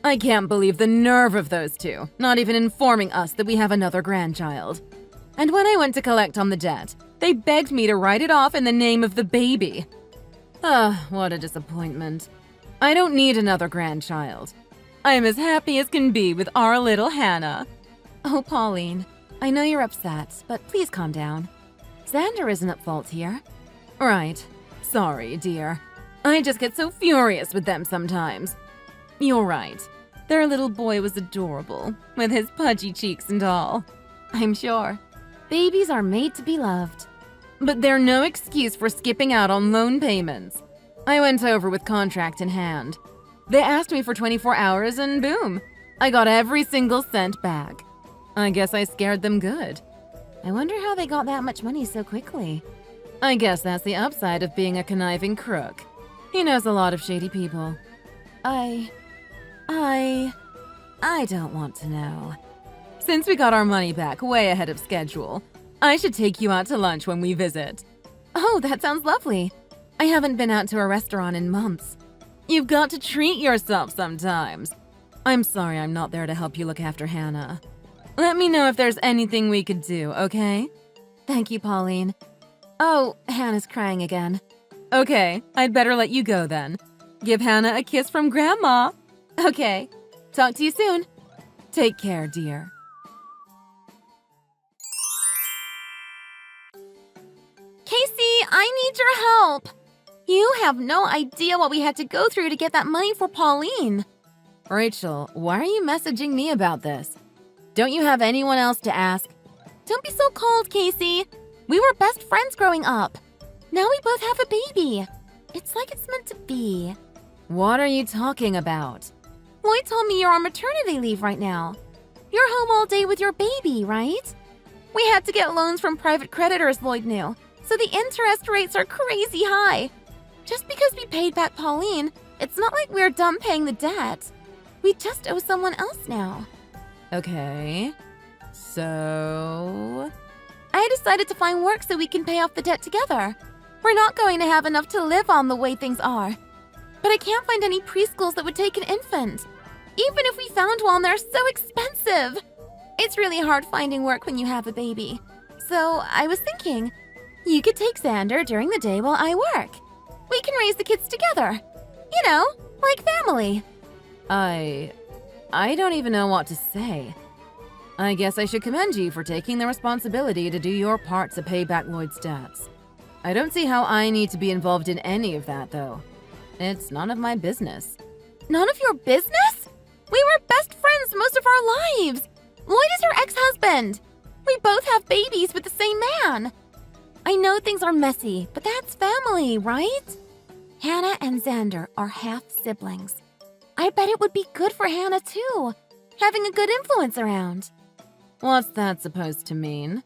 I can't believe the nerve of those two, not even informing us that we have another grandchild. And when I went to collect on the debt, they begged me to write it off in the name of the baby. What a disappointment. I don't need another grandchild. I'm as happy as can be with our little Hannah. Oh, Pauline, I know you're upset, but please calm down. Xander isn't at fault here. Right. Sorry, dear. I just get so furious with them sometimes. You're right. Their little boy was adorable, with his pudgy cheeks and all. I'm sure. Babies are made to be loved. But they're no excuse for skipping out on loan payments. I went over with contract in hand. They asked me for 24 hours and boom, I got every single cent back. I guess I scared them good. I wonder how they got that much money so quickly. I guess that's the upside of being a conniving crook. He knows a lot of shady people. I don't want to know. Since we got our money back way ahead of schedule, I should take you out to lunch when we visit. Oh, that sounds lovely. I haven't been out to a restaurant in months. You've got to treat yourself sometimes. I'm sorry I'm not there to help you look after Hannah. Let me know if there's anything we could do, okay? Thank you, Pauline. Oh, Hannah's crying again. Okay, I'd better let you go then. Give Hannah a kiss from Grandma. Okay, talk to you soon. Take care, dear. Casey, I need your help. You have no idea what we had to go through to get that money for Pauline. Rachel, why are you messaging me about this? Don't you have anyone else to ask? Don't be so cold, Casey. We were best friends growing up. Now we both have a baby. It's like it's meant to be. What are you talking about? Lloyd told me you're on maternity leave right now. You're home all day with your baby, right? We had to get loans from private creditors, Lloyd knew, so the interest rates are crazy high. Just because we paid back Pauline, it's not like we're done paying the debt. We just owe someone else now. Okay, so... I decided to find work so we can pay off the debt together. We're not going to have enough to live on the way things are. But I can't find any preschools that would take an infant. Even if we found one, they're so expensive. It's really hard finding work when you have a baby. So I was thinking, you could take Xander during the day while I work. We can raise the kids together. You know, like family. I don't even know what to say. I guess I should commend you for taking the responsibility to do your part to pay back Lloyd's debts. I don't see how I need to be involved in any of that, though. It's none of my business. None of your business? We were best friends most of our lives. Lloyd is your ex-husband. We both have babies with the same man. I know things are messy, but that's family, right? Hannah and Xander are half-siblings. I bet it would be good for Hannah, too, having a good influence around. What's that supposed to mean?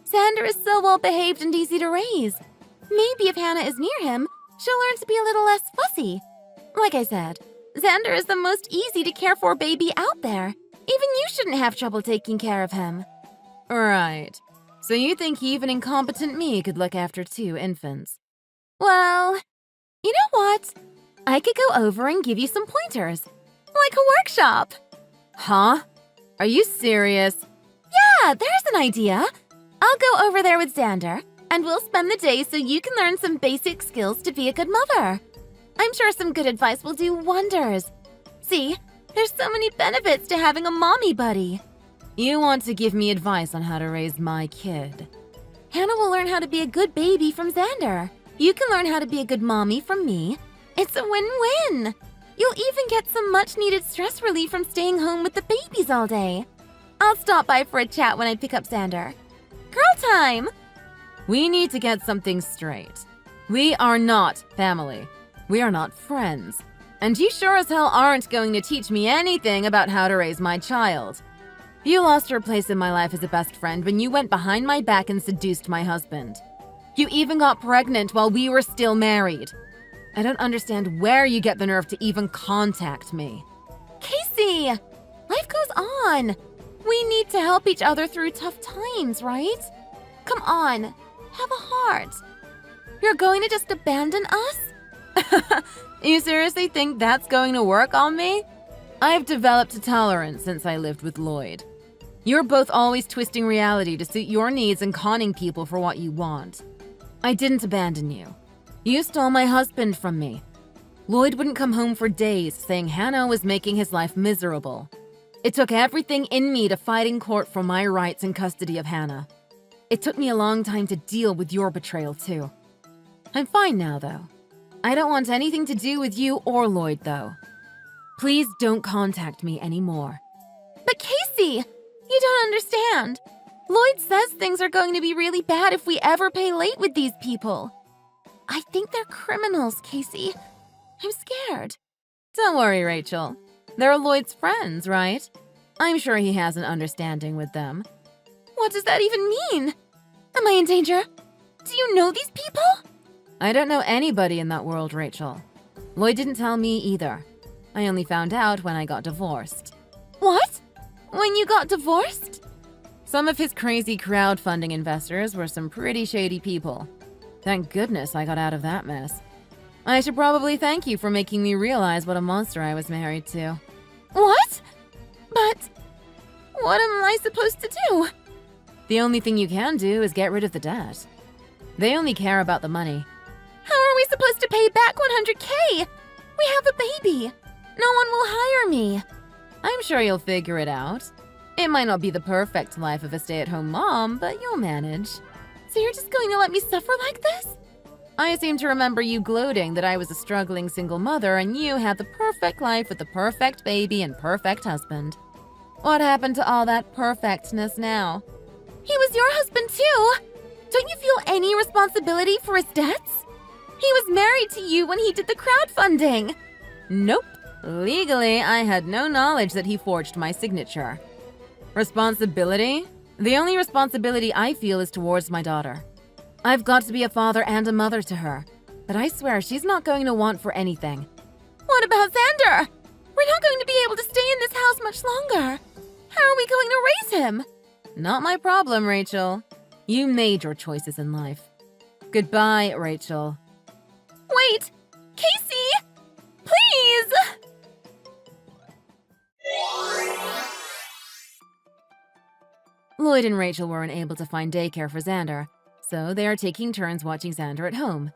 Xander is so well-behaved and easy to raise. Maybe if Hannah is near him, she'll learn to be a little less fussy. Like I said, Xander is the most easy to care for baby out there. Even you shouldn't have trouble taking care of him. Right. So you think even incompetent me could look after 2 infants? Well, you know what? I could go over and give you some pointers. Like a workshop. Huh? Are you serious? Yeah, there's an idea. I'll go over there with Xander, and we'll spend the day so you can learn some basic skills to be a good mother. I'm sure some good advice will do wonders. See, there's so many benefits to having a mommy buddy. You want to give me advice on how to raise my kid? Hannah will learn how to be a good baby from Xander. You can learn how to be a good mommy from me, It's a win-win. You'll even get some much-needed stress relief from staying home with the babies all day. I'll stop by for a chat when I pick up Xander. Girl time! We need to get something straight. We are not family. We are not friends. And you sure as hell aren't going to teach me anything about how to raise my child. You lost your place in my life as a best friend when you went behind my back and seduced my husband. You even got pregnant while we were still married. I don't understand where you get the nerve to even contact me. Casey! Life goes on. We need to help each other through tough times, right? Come on, have a heart. You're going to just abandon us? You seriously think that's going to work on me? I've developed a tolerance since I lived with Lloyd. You're both always twisting reality to suit your needs and conning people for what you want. I didn't abandon you. You stole my husband from me. Lloyd wouldn't come home for days, saying Hannah was making his life miserable. It took everything in me to fight in court for my rights and custody of Hannah. It took me a long time to deal with your betrayal, too. I'm fine now, though. I don't want anything to do with you or Lloyd, though. Please don't contact me anymore. But Casey, you don't understand. Lloyd says things are going to be really bad if we ever pay late with these people. I think they're criminals, Casey. I'm scared. Don't worry, Rachel. They're Lloyd's friends, right? I'm sure he has an understanding with them. What does that even mean? Am I in danger? Do you know these people? I don't know anybody in that world, Rachel. Lloyd didn't tell me either. I only found out when I got divorced. What? When you got divorced? Some of his crazy crowdfunding investors were some pretty shady people. Thank goodness I got out of that mess. I should probably thank you for making me realize what a monster I was married to. What? But what am I supposed to do? The only thing you can do is get rid of the debt. They only care about the money. How are we supposed to pay back 100K? We have a baby. No one will hire me. I'm sure you'll figure it out. It might not be the perfect life of a stay-at-home mom, but you'll manage. So you're just going to let me suffer like this? I seem to remember you gloating that I was a struggling single mother and you had the perfect life with the perfect baby and perfect husband. What happened to all that perfectness now? He was your husband too. Don't you feel any responsibility for his debts? He was married to you when he did the crowdfunding. Nope. Legally, I had no knowledge that he forged my signature. Responsibility? The only responsibility I feel is towards my daughter. I've got to be a father and a mother to her, but I swear she's not going to want for anything. What about Xander? We're not going to be able to stay in this house much longer. How are we going to raise him? Not my problem, Rachel. You made your choices in life. Goodbye, Rachel. Wait! Casey! Please! Lloyd and Rachel weren't able to find daycare for Xander, so they are taking turns watching Xander at home.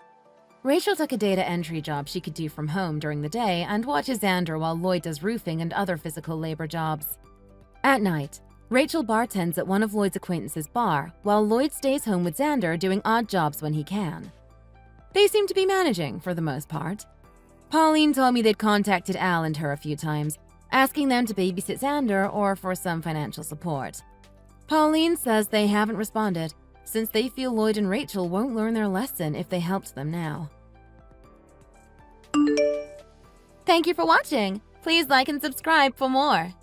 Rachel took a data entry job she could do from home during the day and watches Xander while Lloyd does roofing and other physical labor jobs. At night, Rachel bartends at one of Lloyd's acquaintances' bar, while Lloyd stays home with Xander doing odd jobs when he can. They seem to be managing, for the most part. Pauline told me they'd contacted Al and her a few times, asking them to babysit Xander or for some financial support. Pauline says they haven't responded, since they feel Lloyd and Rachel won't learn their lesson if they helped them now. Thank you for watching. Please like and subscribe for more.